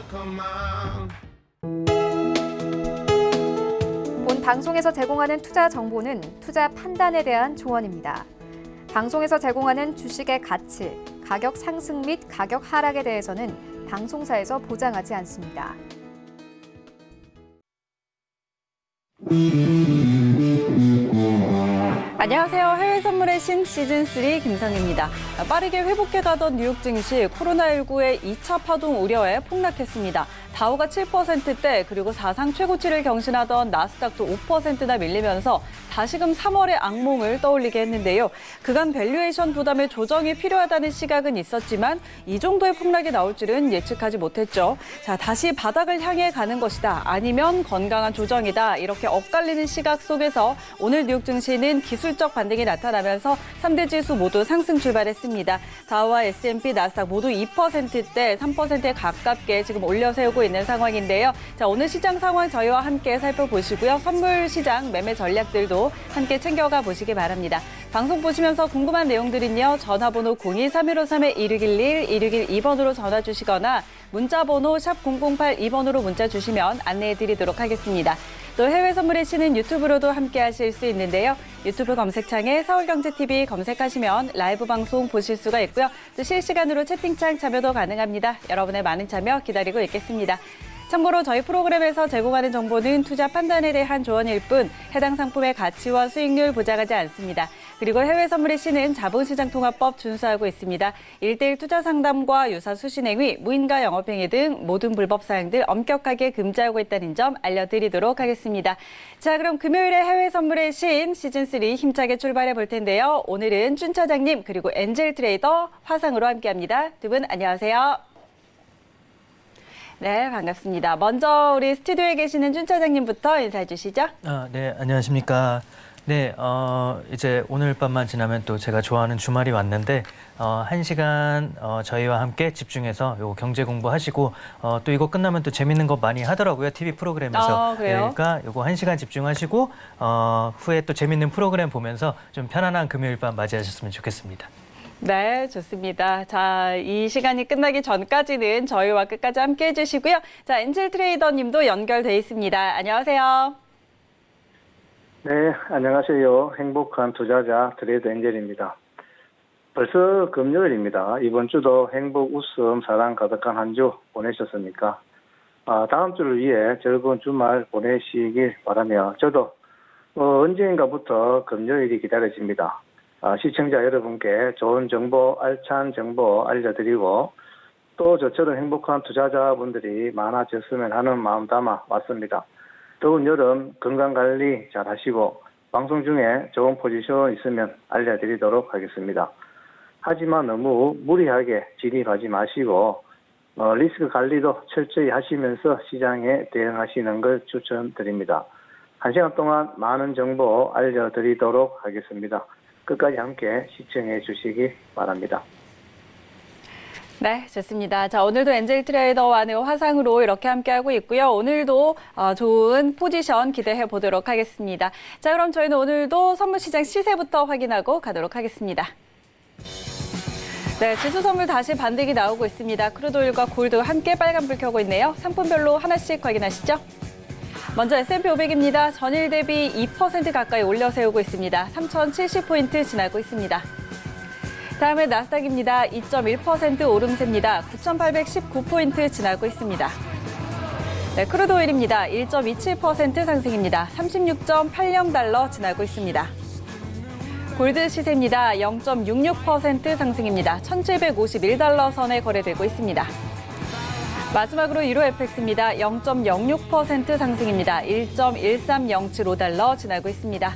본 방송에서 제공하는 투자 정보는 투자 판단에 대한 조언입니다. 방송에서 제공하는 주식의 가치, 가격 상승 및 가격 하락에 대해서는 방송사에서 보장하지 않습니다. 안녕하세요. 해외 선물의 신 시즌3 김성희입니다. 빠르게 회복해가던 뉴욕 증시 코로나19의 2차 파동 우려에 폭락했습니다. 다우가 7%대 그리고 사상 최고치를 경신하던 나스닥도 5%나 밀리면서 다시금 3월의 악몽을 떠올리게 했는데요. 그간 밸류에이션 부담에 조정이 필요하다는 시각은 있었지만 이 정도의 폭락이 나올 줄은 예측하지 못했죠. 자, 다시 바닥을 향해 가는 것이다. 아니면 건강한 조정이다. 이렇게 엇갈리는 시각 속에서 오늘 뉴욕 증시는 기술적 반등이 나타나면서 3대 지수 모두 상승 출발했습니다. 다우와 S&P, 나스닥 모두 2%대, 3%에 가깝게 지금 올려세우고 있는 상황인데요. 자, 오늘 시장 상황 저희와 함께 살펴보시고요. 선물 시장 매매 전략들도 함께 챙겨가 보시기 바랍니다. 방송 보시면서 궁금한 내용들은요. 전화번호 02-3153-1611, 1612번으로 전화 주시거나 문자번호 샵 0082번으로 문자 주시면 안내해드리도록 하겠습니다. 또 해외 선물의 신은 유튜브로도 함께 하실 수 있는데요. 유튜브 검색창에 서울경제TV 검색하시면 라이브 방송 보실 수가 있고요. 또 실시간으로 채팅창 참여도 가능합니다. 여러분의 많은 참여 기다리고 있겠습니다. 참고로 저희 프로그램에서 제공하는 정보는 투자 판단에 대한 조언일 뿐 해당 상품의 가치와 수익률 보장하지 않습니다. 그리고 해외 선물의 시는 자본시장통합법 준수하고 있습니다. 1:1 투자 상담과 유사 수신행위, 무인가 영업행위 등 모든 불법 사항들 엄격하게 금지하고 있다는 점 알려드리도록 하겠습니다. 자, 그럼 금요일에 해외 선물의 신 시즌3 힘차게 출발해 볼 텐데요. 오늘은 준 차장님 그리고 엔젤 트레이더 화상으로 함께합니다. 두 분 안녕하세요. 네, 반갑습니다. 먼저 우리 스튜디오에 계시는 준 차장님부터 인사해 주시죠. 네, 안녕하십니까. 네, 이제 오늘 밤만 지나면 또 제가 좋아하는 주말이 왔는데, 1시간 저희와 함께 집중해서 요 경제 공부하시고, 또 이거 끝나면 또 재밌는 거 많이 하더라고요. TV 프로그램에서. 그래요? 네, 그러니까 요거 1시간 집중하시고, 후에 또 재밌는 프로그램 보면서 좀 편안한 금요일 밤 맞이하셨으면 좋겠습니다. 네, 좋습니다. 자, 이 시간이 끝나기 전까지는 저희와 끝까지 함께 해주시고요. 자, 엔젤 트레이더 님도 연결돼 있습니다. 안녕하세요. 네, 안녕하세요. 행복한 투자자 트레이더 엔젤입니다. 벌써 금요일입니다. 이번 주도 행복, 웃음, 사랑 가득한 한 주 보내셨습니까? 다음 주를 위해 즐거운 주말 보내시길 바라며 저도 언젠가부터 금요일이 기다려집니다. 시청자 여러분께 좋은 정보, 알찬 정보 알려드리고 또 저처럼 행복한 투자자분들이 많아졌으면 하는 마음 담아 왔습니다. 더운 여름 건강관리 잘 하시고 방송 중에 좋은 포지션 있으면 알려드리도록 하겠습니다. 하지만 너무 무리하게 진입하지 마시고 리스크 관리도 철저히 하시면서 시장에 대응하시는 걸 추천드립니다. 1시간 동안 많은 정보 알려드리도록 하겠습니다. 끝까지 함께 시청해 주시기 바랍니다. 네, 좋습니다. 자, 오늘도 엔젤 트레이더와 화상으로 이렇게 함께하고 있고요. 오늘도 좋은 포지션 기대해 보도록 하겠습니다. 자, 그럼 저희는 오늘도 선물시장 시세부터 확인하고 가도록 하겠습니다. 네, 지수 선물 다시 반등이 나오고 있습니다. 크루드오일과 골드 함께 빨간불 켜고 있네요. 상품별로 하나씩 확인하시죠. 먼저 S&P 500입니다. 전일 대비 2% 가까이 올려 세우고 있습니다. 3,070포인트 지나고 있습니다. 다음에 나스닥입니다. 2.1% 오름세입니다. 9,819포인트 지나고 있습니다. 네, 크루드 오일입니다. 1.27% 상승입니다. 36.80달러 지나고 있습니다. 골드 시세입니다. 0.66% 상승입니다. 1,751달러 선에 거래되고 있습니다. 마지막으로 유로 FX입니다. 0.06% 상승입니다. 1.13075달러 지나고 있습니다.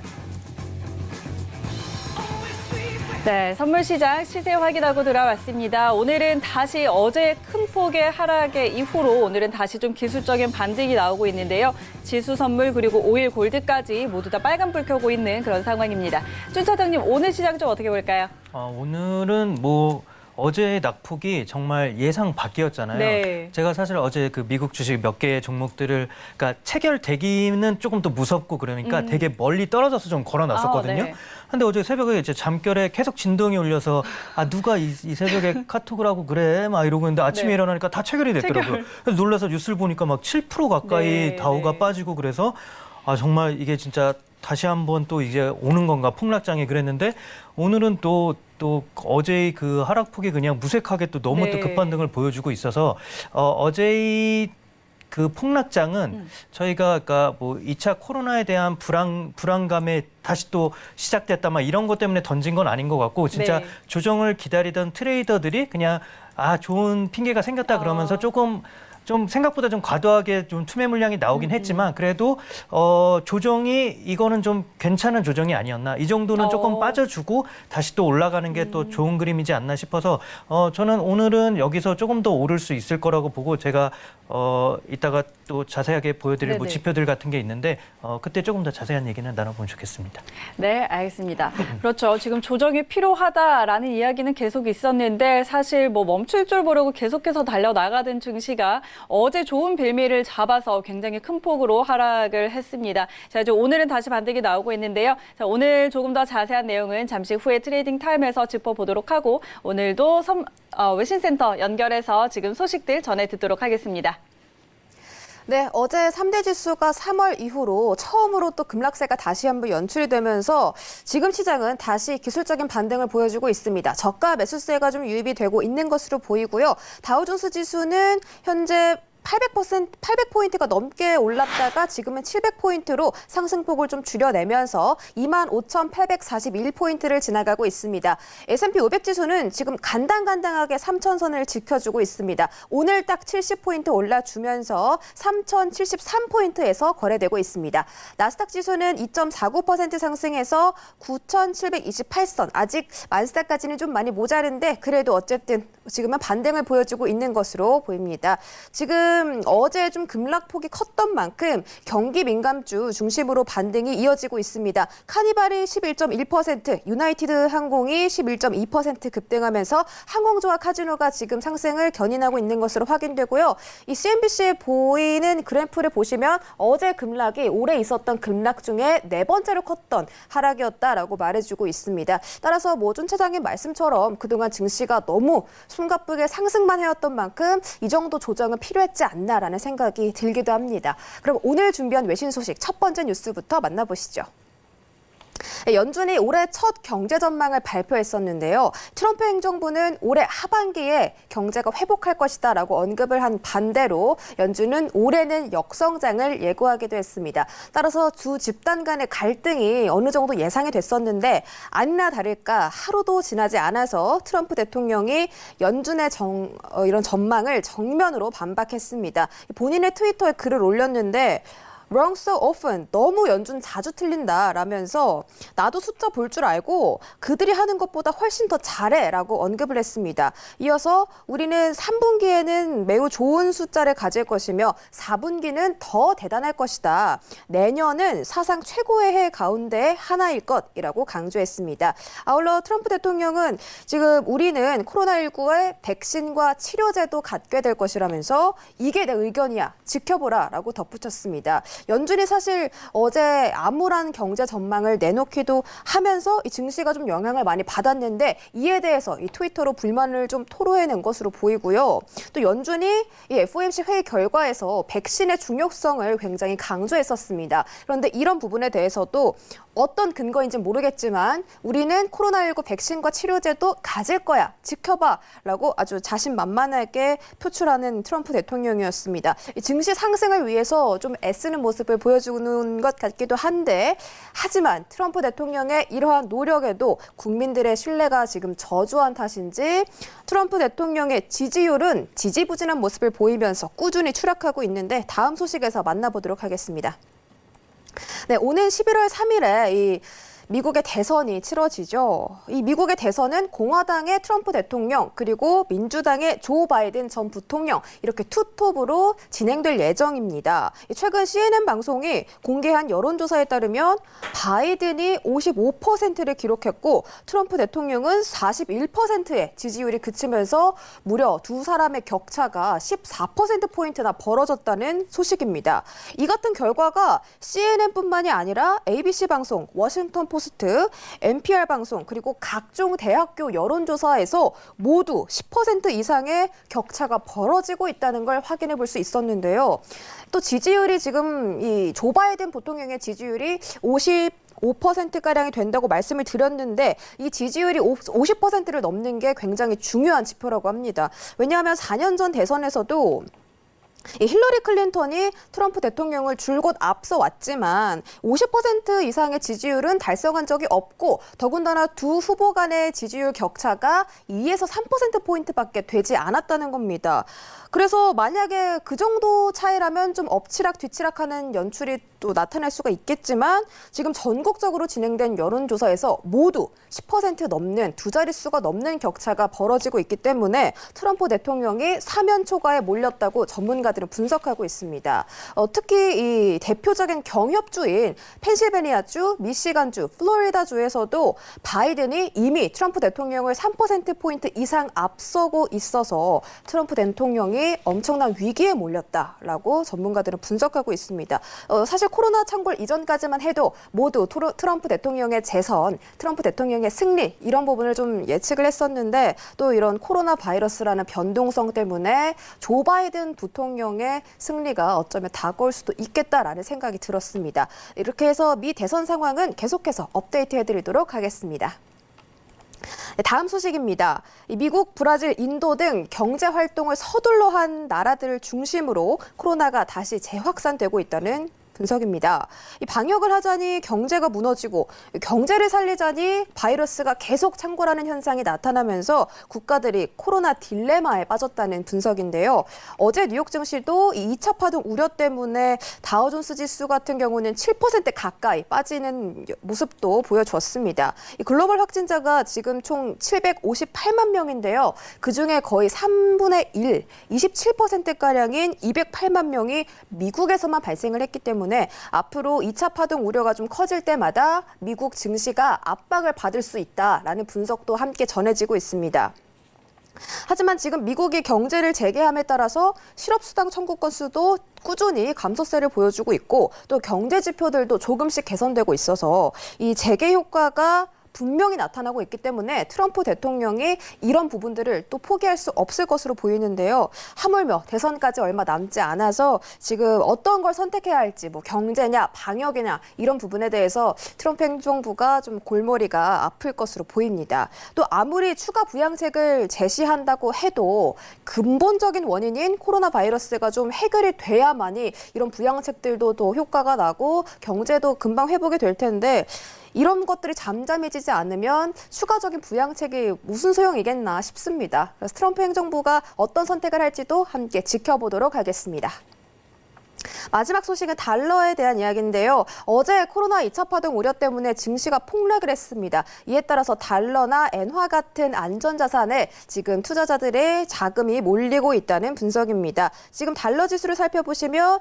네, 선물시장 시세 확인하고 돌아왔습니다. 오늘은 다시 어제 큰 폭의 하락의 이후로 오늘은 다시 좀 기술적인 반등이 나오고 있는데요. 지수 선물 그리고 오일 골드까지 모두 다 빨간불 켜고 있는 그런 상황입니다. 준 차장님, 오늘 시장 좀 어떻게 볼까요? 오늘은 뭐 어제의 낙폭이 정말 예상 밖이었잖아요. 네. 제가 사실 어제 그 미국 주식 몇 개의 종목들을 그러니까 체결되기는 조금 더 무섭고 그러니까 되게 멀리 떨어져서 좀 걸어놨었거든요. 아, 네. 근데 어제 새벽에 이제 잠결에 계속 진동이 울려서 누가 이 새벽에 카톡을 하고 그래 막 이러고 있는데 아침에 네. 일어나니까 다 체결이 됐더라고요. 그래서 놀라서 뉴스를 보니까 막 7% 가까이 네, 다우가 네. 빠지고 그래서 정말 이게 진짜 다시 한번 또 이제 오는 건가 폭락장이 그랬는데 오늘은 또 어제의 그 하락폭이 그냥 무색하게 또 너무 네. 또 급반등을 보여주고 있어서 어제의 그 폭락장은 저희가 아까 뭐 2차 코로나에 대한 불안감에 다시 또 시작됐다 막 이런 것 때문에 던진 건 아닌 것 같고 진짜 네. 조정을 기다리던 트레이더들이 그냥 좋은 핑계가 생겼다 그러면서 조금 좀 생각보다 좀 과도하게 좀 투매 물량이 나오긴 했지만 그래도 조정이 이거는 좀 괜찮은 조정이 아니었나 이 정도는 조금 빠져주고 다시 또 올라가는 게 또 좋은 그림이지 않나 싶어서 저는 오늘은 여기서 조금 더 오를 수 있을 거라고 보고 제가 이따가 또 자세하게 보여드릴 뭐 네네. 지표들 같은 게 있는데 그때 조금 더 자세한 얘기는 나눠보면 좋겠습니다. 네, 알겠습니다. 그렇죠. 지금 조정이 필요하다라는 이야기는 계속 있었는데 사실 뭐 멈출 줄 모르고 계속해서 달려나가던 증시가 어제 좋은 빌미를 잡아서 굉장히 큰 폭으로 하락을 했습니다. 자, 이제 오늘은 다시 반등이 나오고 있는데요. 자, 오늘 조금 더 자세한 내용은 잠시 후에 트레이딩 타임에서 짚어보도록 하고 오늘도 외신센터 연결해서 지금 소식들 전해 듣도록 하겠습니다. 네, 어제 3대 지수가 3월 이후로 처음으로 또 급락세가 다시 한번 연출이 되면서 지금 시장은 다시 기술적인 반등을 보여주고 있습니다. 저가 매수세가 좀 유입이 되고 있는 것으로 보이고요. 다우존스 지수는 현재 800포인트가 넘게 올랐다가 지금은 700포인트로 상승폭을 좀 줄여내면서 25,841포인트를 지나가고 있습니다. S&P 500 지수는 지금 간당간당하게 3,000선을 지켜주고 있습니다. 오늘 딱 70포인트 올라주면서 3,073포인트에서 거래되고 있습니다. 나스닥 지수는 2.49% 상승해서 9,728선. 아직 만스닥까지는 좀 많이 모자른데 그래도 어쨌든 지금은 반등을 보여주고 있는 것으로 보입니다. 지금 어제 좀 급락폭이 컸던 만큼 경기 민감주 중심으로 반등이 이어지고 있습니다. 카니발이 11.1%, 유나이티드 항공이 11.2% 급등하면서 항공주와 카지노가 지금 상승을 견인하고 있는 것으로 확인되고요. 이 CNBC에 보이는 그래프를 보시면 어제 급락이 올해 있었던 급락 중에 네 번째로 컸던 하락이었다라고 말해주고 있습니다. 따라서 전 차장의 말씀처럼 그동안 증시가 너무 숨가쁘게 상승만 해왔던 만큼 이 정도 조정은 필요했지 않나라는 생각이 들기도 합니다. 그럼 오늘 준비한 외신 소식 첫 번째 뉴스부터 만나보시죠. 연준이 올해 첫 경제 전망을 발표했었는데요. 트럼프 행정부는 올해 하반기에 경제가 회복할 것이다라고 언급을 한 반대로 연준은 올해는 역성장을 예고하기도 했습니다. 따라서 두 집단 간의 갈등이 어느 정도 예상이 됐었는데 아니나 다를까 하루도 지나지 않아서 트럼프 대통령이 연준의 이런 전망을 정면으로 반박했습니다. 본인의 트위터에 글을 올렸는데 Wrong so often. 너무 연준 자주 틀린다라면서 나도 숫자 볼 줄 알고 그들이 하는 것보다 훨씬 더 잘해라고 언급을 했습니다. 이어서 우리는 3분기에는 매우 좋은 숫자를 가질 것이며 4분기는 더 대단할 것이다. 내년은 사상 최고의 해 가운데 하나일 것이라고 강조했습니다. 아울러 트럼프 대통령은 지금 우리는 코로나19의 백신과 치료제도 갖게 될 것이라면서 이게 내 의견이야. 지켜보라라고 덧붙였습니다. 연준이 사실 어제 암울한 경제 전망을 내놓기도 하면서 이 증시가 좀 영향을 많이 받았는데 이에 대해서 이 트위터로 불만을 좀 토로해낸 것으로 보이고요. 또 연준이 이 FOMC 회의 결과에서 백신의 중요성을 굉장히 강조했었습니다. 그런데 이런 부분에 대해서도 어떤 근거인지는 모르겠지만 우리는 코로나19 백신과 치료제도 가질 거야. 지켜봐. 라고 아주 자신만만하게 표출하는 트럼프 대통령이었습니다. 이 증시 상승을 위해서 좀 애쓰는 모습을 보여주는 것 같기도 한데 하지만 트럼프 대통령의 이러한 노력에도 국민들의 신뢰가 지금 저조한 탓인지 트럼프 대통령의 지지율은 지지부진한 모습을 보이면서 꾸준히 추락하고 있는데 다음 소식에서 만나보도록 하겠습니다. 네, 오는 11월 3일에 미국의 대선이 치러지죠. 이 미국의 대선은 공화당의 트럼프 대통령 그리고 민주당의 조 바이든 전 부통령 이렇게 투톱으로 진행될 예정입니다. 최근 CNN 방송이 공개한 여론조사에 따르면 바이든이 55%를 기록했고 트럼프 대통령은 41%의 지지율이 그치면서 무려 두 사람의 격차가 14%포인트나 벌어졌다는 소식입니다. 이 같은 결과가 CNN뿐만이 아니라 ABC 방송, 워싱턴 포스트, NPR 방송 그리고 각종 대학교 여론조사에서 모두 10% 이상의 격차가 벌어지고 있다는 걸 확인해 볼 수 있었는데요. 또 지지율이 지금 이 조 바이든 부통령의 지지율이 5%가량이 된다고 말씀을 드렸는데 이 지지율이 50%를 넘는 게 굉장히 중요한 지표라고 합니다. 왜냐하면 4년 전 대선에서도 이 힐러리 클린턴이 트럼프 대통령을 줄곧 앞서 왔지만 50% 이상의 지지율은 달성한 적이 없고 더군다나 두 후보 간의 지지율 격차가 2에서 3%포인트밖에 되지 않았다는 겁니다. 그래서 만약에 그 정도 차이라면 좀 엎치락뒤치락하는 연출이 또 나타날 수가 있겠지만 지금 전국적으로 진행된 여론조사에서 모두 10% 넘는 두 자릿수가 넘는 격차가 벌어지고 있기 때문에 트럼프 대통령이 사면 초과에 몰렸다고 전문가들은 분석하고 있습니다. 특히 이 대표적인 경협주인 펜실베니아주, 미시간주, 플로리다주에서도 바이든이 이미 트럼프 대통령을 3%포인트 이상 앞서고 있어서 트럼프 대통령이 엄청난 위기에 몰렸다라고 전문가들은 분석하고 있습니다. 사실 코로나 창궐 이전까지만 해도 모두 트럼프 대통령의 재선, 트럼프 대통령의 승리 이런 부분을 좀 예측을 했었는데 또 이런 코로나 바이러스라는 변동성 때문에 조 바이든 부통령의 승리가 어쩌면 다가올 수도 있겠다라는 생각이 들었습니다. 이렇게 해서 미 대선 상황은 계속해서 업데이트해드리도록 하겠습니다. 다음 소식입니다. 미국, 브라질, 인도 등 경제 활동을 서둘러 한 나라들을 중심으로 코로나가 다시 재확산되고 있다는 분석입니다. 이 방역을 하자니 경제가 무너지고 경제를 살리자니 바이러스가 계속 창궐하는 현상이 나타나면서 국가들이 코로나 딜레마에 빠졌다는 분석인데요. 어제 뉴욕 증시도 이 2차 파동 우려 때문에 다우존스 지수 같은 경우는 7% 가까이 빠지는 모습도 보여주었습니다. 이 글로벌 확진자가 지금 총 758만 명인데요. 그중에 거의 3분의 1, 27%가량인 208만 명이 미국에서만 발생을 했기 때문에 앞으로 2차 파동 우려가 좀 커질 때마다 미국 증시가 압박을 받을 수 있다라는 분석도 함께 전해지고 있습니다. 하지만 지금 미국이 경제를 재개함에 따라서 실업수당 청구 건수도 꾸준히 감소세를 보여주고 있고 또 경제 지표들도 조금씩 개선되고 있어서 이 재개 효과가 분명히 나타나고 있기 때문에 트럼프 대통령이 이런 부분들을 또 포기할 수 없을 것으로 보이는데요. 하물며 대선까지 얼마 남지 않아서 지금 어떤 걸 선택해야 할지 뭐 경제냐 방역이냐 이런 부분에 대해서 트럼프 행정부가 좀 골머리가 아플 것으로 보입니다. 또 아무리 추가 부양책을 제시한다고 해도 근본적인 원인인 코로나 바이러스가 좀 해결이 돼야만이 이런 부양책들도 또 효과가 나고 경제도 금방 회복이 될 텐데 이런 것들이 잠잠해지지 않으면 추가적인 부양책이 무슨 소용이겠나 싶습니다. 그래서 트럼프 행정부가 어떤 선택을 할지도 함께 지켜보도록 하겠습니다. 마지막 소식은 달러에 대한 이야기인데요. 어제 코로나 2차 파동 우려 때문에 증시가 폭락을 했습니다. 이에 따라서 달러나 엔화 같은 안전자산에 지금 투자자들의 자금이 몰리고 있다는 분석입니다. 지금 달러 지수를 살펴보시면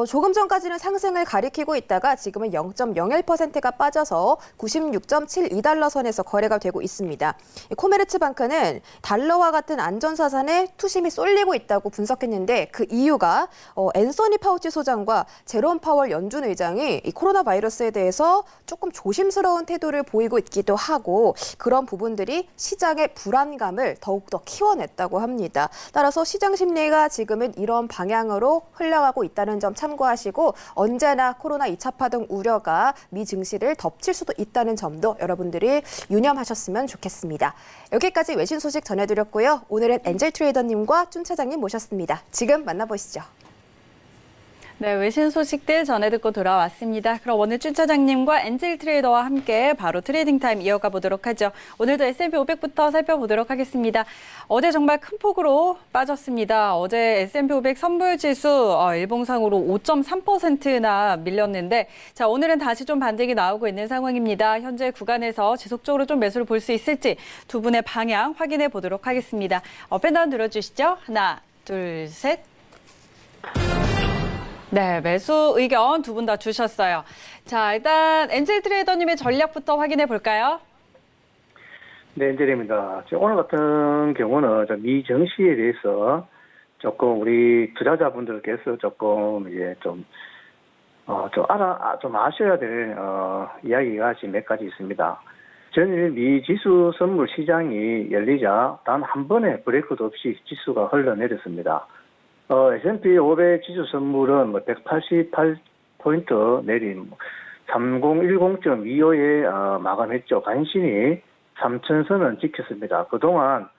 조금 전까지는 상승을 가리키고 있다가 지금은 0.01%가 빠져서 96.72달러 선에서 거래가 되고 있습니다. 코메르츠방크는 달러와 같은 안전자산에 투심이 쏠리고 있다고 분석했는데 그 이유가 앤서니 파우치 소장과 제롬 파월 연준 의장이 이 코로나 바이러스에 대해서 조금 조심스러운 태도를 보이고 있기도 하고 그런 부분들이 시장의 불안감을 더욱더 키워냈다고 합니다. 따라서 시장 심리가 지금은 이런 방향으로 흘러가고 있다는 점 참고하시고 언제나 코로나 2차 파동 우려가 미 증시를 덮칠 수도 있다는 점도 여러분들이 유념하셨으면 좋겠습니다. 여기까지 외신 소식 전해드렸고요. 오늘은 엔젤 트레이더님과 쭌 차장님 모셨습니다. 지금 만나보시죠. 네, 외신 소식들 전해 듣고 돌아왔습니다. 그럼 오늘 주 차장님과 엔젤 트레이더와 함께 바로 트레이딩 타임 이어가 보도록 하죠. 오늘도 S&P 500부터 살펴보도록 하겠습니다. 어제 정말 큰 폭으로 빠졌습니다. 어제 S&P 500 선물 지수 일봉상으로 5.3%나 밀렸는데, 자, 오늘은 다시 좀 반등이 나오고 있는 상황입니다. 현재 구간에서 지속적으로 좀 매수를 볼 수 있을지 두 분의 방향 확인해 보도록 하겠습니다. 펜다운 들어주시죠. 하나, 둘, 셋. 네, 매수 의견 두 분 다 주셨어요. 자, 일단 엔젤 트레이더님의 전략부터 확인해 볼까요? 네, 엔젤입니다. 오늘 같은 경우는 미 증시에 대해서 조금 우리 투자자분들께서 조금 이제 좀 아셔야 될 이야기가 지금 몇 가지 있습니다. 전일 미 지수 선물 시장이 열리자 단 한 번의 브레이크도 없이 지수가 흘러내렸습니다. S&P 500 지수 선물은 188포인트 내린 3010.25에 마감했죠. 간신히 3,000선은 지켰습니다. 그동안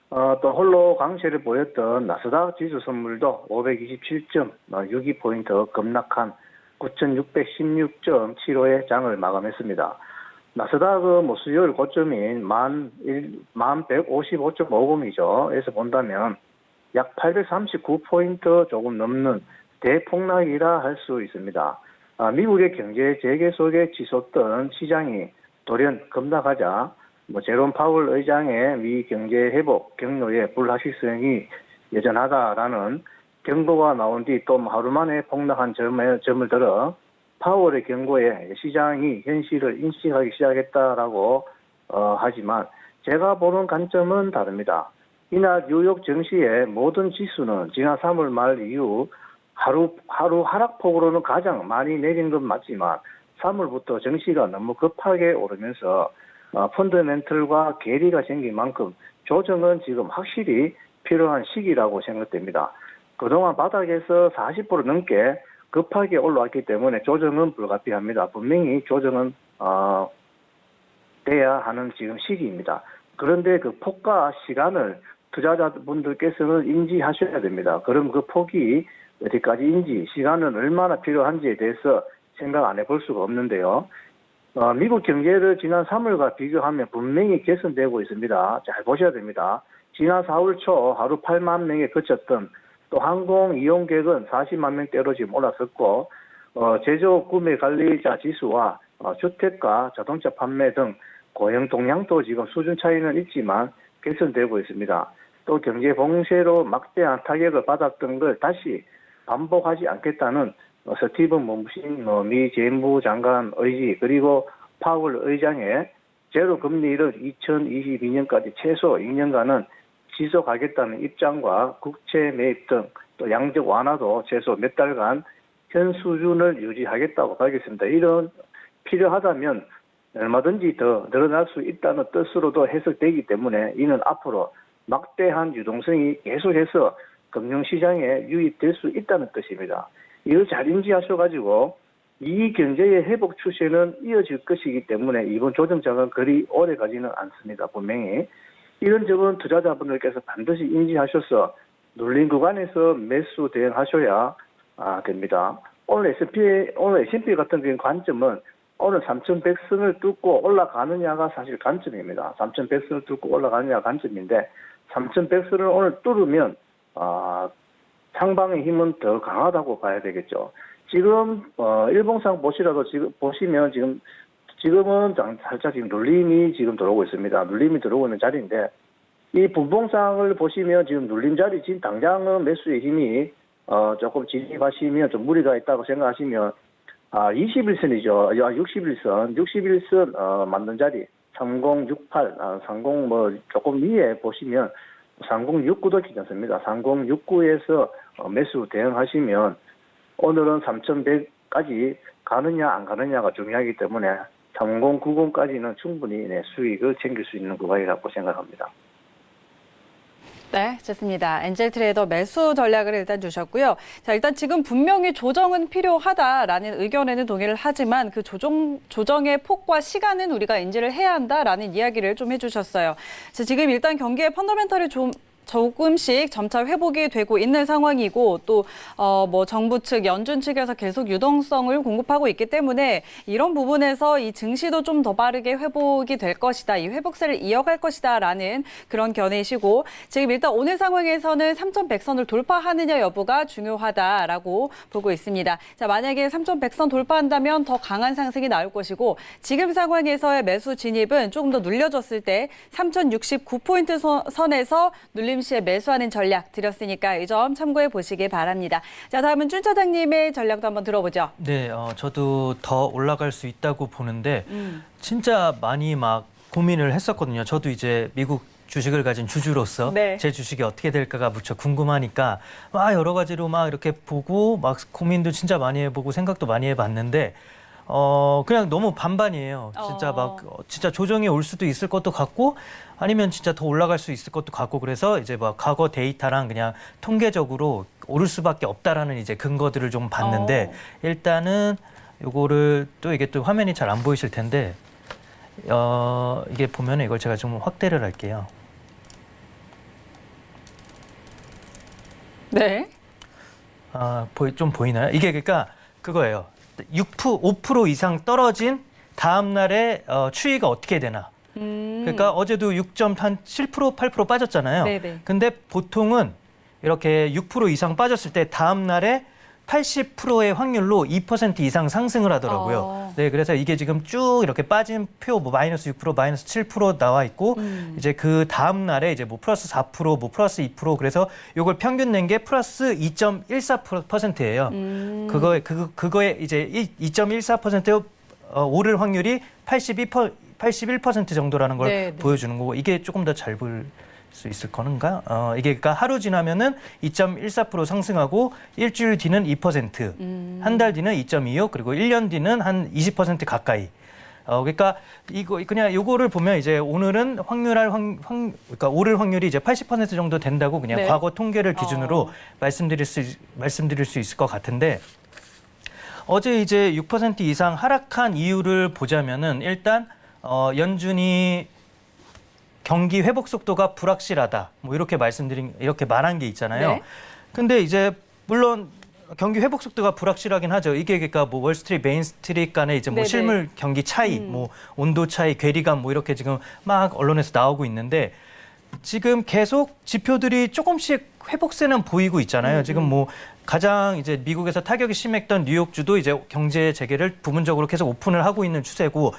또 홀로 강세를 보였던 나스닥 지수 선물도 527.62포인트 급락한 9,616.75의 장을 마감했습니다. 나스닥은 수요일 고점인 1155.50이죠. 에서 본다면 약 839포인트 조금 넘는 대폭락이라 할 수 있습니다. 미국의 경제 재개 속에 치솟던 시장이 돌연 급락하자 제롬 파월 의장의 미 경제 회복 경로의 불확실성이 여전하다라는 경고가 나온 뒤 또 하루 만에 폭락한 점을 들어 파월의 경고에 시장이 현실을 인식하기 시작했다라고 하지만 제가 보는 관점은 다릅니다. 이날 뉴욕 증시의 모든 지수는 지난 3월 말 이후 하루 하락폭으로는 가장 많이 내린 건 맞지만 3월부터 증시가 너무 급하게 오르면서 펀더멘털과 괴리가 생긴 만큼 조정은 지금 확실히 필요한 시기라고 생각됩니다. 그동안 바닥에서 40% 넘게 급하게 올라왔기 때문에 조정은 불가피합니다. 분명히 조정은 돼야 하는 지금 시기입니다. 그런데 그 폭과 시간을 투자자분들께서는 인지하셔야 됩니다. 그럼 그 폭이 어디까지인지 시간은 얼마나 필요한지에 대해서 생각 안 해볼 수가 없는데요. 미국 경제를 지난 3월과 비교하면 분명히 개선되고 있습니다. 잘 보셔야 됩니다. 지난 4월 초 하루 8만 명에 그쳤던 또 항공 이용객은 40만 명대로 지금 올랐었고 제조 구매 관리자 지수와 주택과 자동차 판매 등 고용 동향도 지금 수준 차이는 있지만 개선되고 있습니다. 또 경제 봉쇄로 막대한 타격을 받았던 걸 다시 반복하지 않겠다는 스티븐 문무신 미 재무 장관 의지 그리고 파월 의장의 제로 금리를 2022년까지 최소 2년간은 지속하겠다는 입장과 국채 매입 등 또 양적 완화도 최소 몇 달간 현 수준을 유지하겠다고 밝혔습니다. 이런 필요하다면 얼마든지 더 늘어날 수 있다는 뜻으로도 해석되기 때문에 이는 앞으로 막대한 유동성이 계속해서 금융시장에 유입될 수 있다는 뜻입니다. 이걸 잘 인지하셔가지고 이 경제의 회복 추세는 이어질 것이기 때문에 이번 조정장은 그리 오래 가지는 않습니다. 분명히. 이런 점은 투자자분들께서 반드시 인지하셔서 눌린 구간에서 매수 대응하셔야 됩니다. 오늘 S&P 같은 경우 관점은 오늘 3,100선을 뚫고 올라가느냐가 사실 관점입니다. 3,100선을 뚫고 올라가느냐가 관점인데 3,100선을 오늘 뚫으면 상방의 힘은 더 강하다고 봐야 되겠죠. 지금 일봉상 보시면 지금은 살짝 지금 눌림이 지금 들어오고 있습니다. 눌림이 들어오고 있는 자리인데 이 분봉상을 보시면 지금 눌림 자리 지금 당장은 매수의 힘이 조금 진입하시면 좀 무리가 있다고 생각하시면 21선이죠. 61선 맞는 자리 3068, 30 조금 위에 보시면 3069도 괜찮습니다. 3069에서 매수 대응하시면 오늘은 3,100까지 가느냐 안 가느냐가 중요하기 때문에 3090까지는 충분히 수익을 챙길 수 있는 구간이라고 생각합니다. 네, 좋습니다. 엔젤 트레이더 매수 전략을 일단 주셨고요. 자, 일단 지금 분명히 조정은 필요하다라는 의견에는 동의를 하지만 그 조정의 폭과 시간은 우리가 인지를 해야 한다라는 이야기를 좀 해주셨어요. 자, 지금 일단 경기의 펀더멘털이 좀 조금씩 점차 회복이 되고 있는 상황이고 또 뭐 정부 측, 연준 측에서 계속 유동성을 공급하고 있기 때문에 이런 부분에서 이 증시도 좀 더 빠르게 회복이 될 것이다. 이 회복세를 이어갈 것이다라는 그런 견해이시고 지금 일단 오늘 상황에서는 3,100선을 돌파하느냐 여부가 중요하다라고 보고 있습니다. 자, 만약에 3,100선 돌파한다면 더 강한 상승이 나올 것이고 지금 상황에서의 매수 진입은 조금 더 눌려졌을 때 3,069포인트 선에서 눌림 시에 매수하는 전략 드렸으니까 이 점 참고해 보시기 바랍니다. 자, 다음은 준 차장님의 전략도 한번 들어보죠. 네, 저도 더 올라갈 수 있다고 보는데 진짜 많이 막 고민을 했었거든요. 저도 이제 미국 주식을 가진 주주로서 네. 제 주식이 어떻게 될까가 무척 궁금하니까 막 여러 가지로 막 이렇게 보고 막 고민도 진짜 많이 해보고 생각도 많이 해봤는데 그냥 너무 반반이에요. 진짜 진짜 조정이 올 수도 있을 것도 같고 아니면 진짜 더 올라갈 수 있을 것도 같고 그래서 이제 막 과거 데이터랑 그냥 통계적으로 오를 수밖에 없다라는 이제 근거들을 좀 봤는데 일단은 요거를 또 이게 또 화면이 잘 안 보이실 텐데 이게 보면은 이걸 제가 좀 확대를 할게요. 네. 좀 보이나요? 이게 그러니까 그거예요. 5% 이상 떨어진 다음 날에 추이가 어떻게 되나. 그러니까 어제도 6.7% 8% 빠졌잖아요. 네네. 근데 보통은 이렇게 6% 이상 빠졌을 때 다음 날에 80%의 확률로 2% 이상 상승을 하더라고요. 네, 그래서 이게 지금 쭉 이렇게 빠진 표, 뭐 마이너스 6%, 마이너스 7% 나와 있고, 이제 그 다음 날에 이제 뭐 플러스 4%, 뭐 플러스 2%, 그래서 요걸 평균 낸 게 플러스 2.14%예요. 그거에 이제 2.14% 오를 확률이 81% 정도라는 걸 네, 네. 보여주는 거고, 이게 조금 더 잘 볼 수 있을 거는가? 이게 그러니까 하루 지나면은 2.14% 상승하고 일주일 뒤는 2%, 한 달 뒤는 2.25, 그리고 1년 뒤는 한 20% 가까이. 그러니까 이거 그냥 요거를 보면 이제 오늘은 그러니까 오를 확률이 이제 80% 정도 된다고 그냥 네. 과거 통계를 기준으로 말씀드릴 수 있을 것 같은데 어제 이제 6% 이상 하락한 이유를 보자면은 일단 연준이 경기 회복 속도가 불확실하다. 뭐 이렇게 말한 게 있잖아요. 네. 근데 이제 물론 경기 회복 속도가 불확실하긴 하죠. 이게 그러니까 뭐 월스트리트, 메인스트리트 간에 이제 뭐 네네. 실물 경기 차이, 뭐 온도 차이, 괴리감 뭐 이렇게 지금 막 언론에서 나오고 있는데 지금 계속 지표들이 조금씩 회복세는 보이고 있잖아요. 지금 뭐 가장 이제 미국에서 타격이 심했던 뉴욕주도 이제 경제 재개를 부분적으로 계속 오픈을 하고 있는 추세고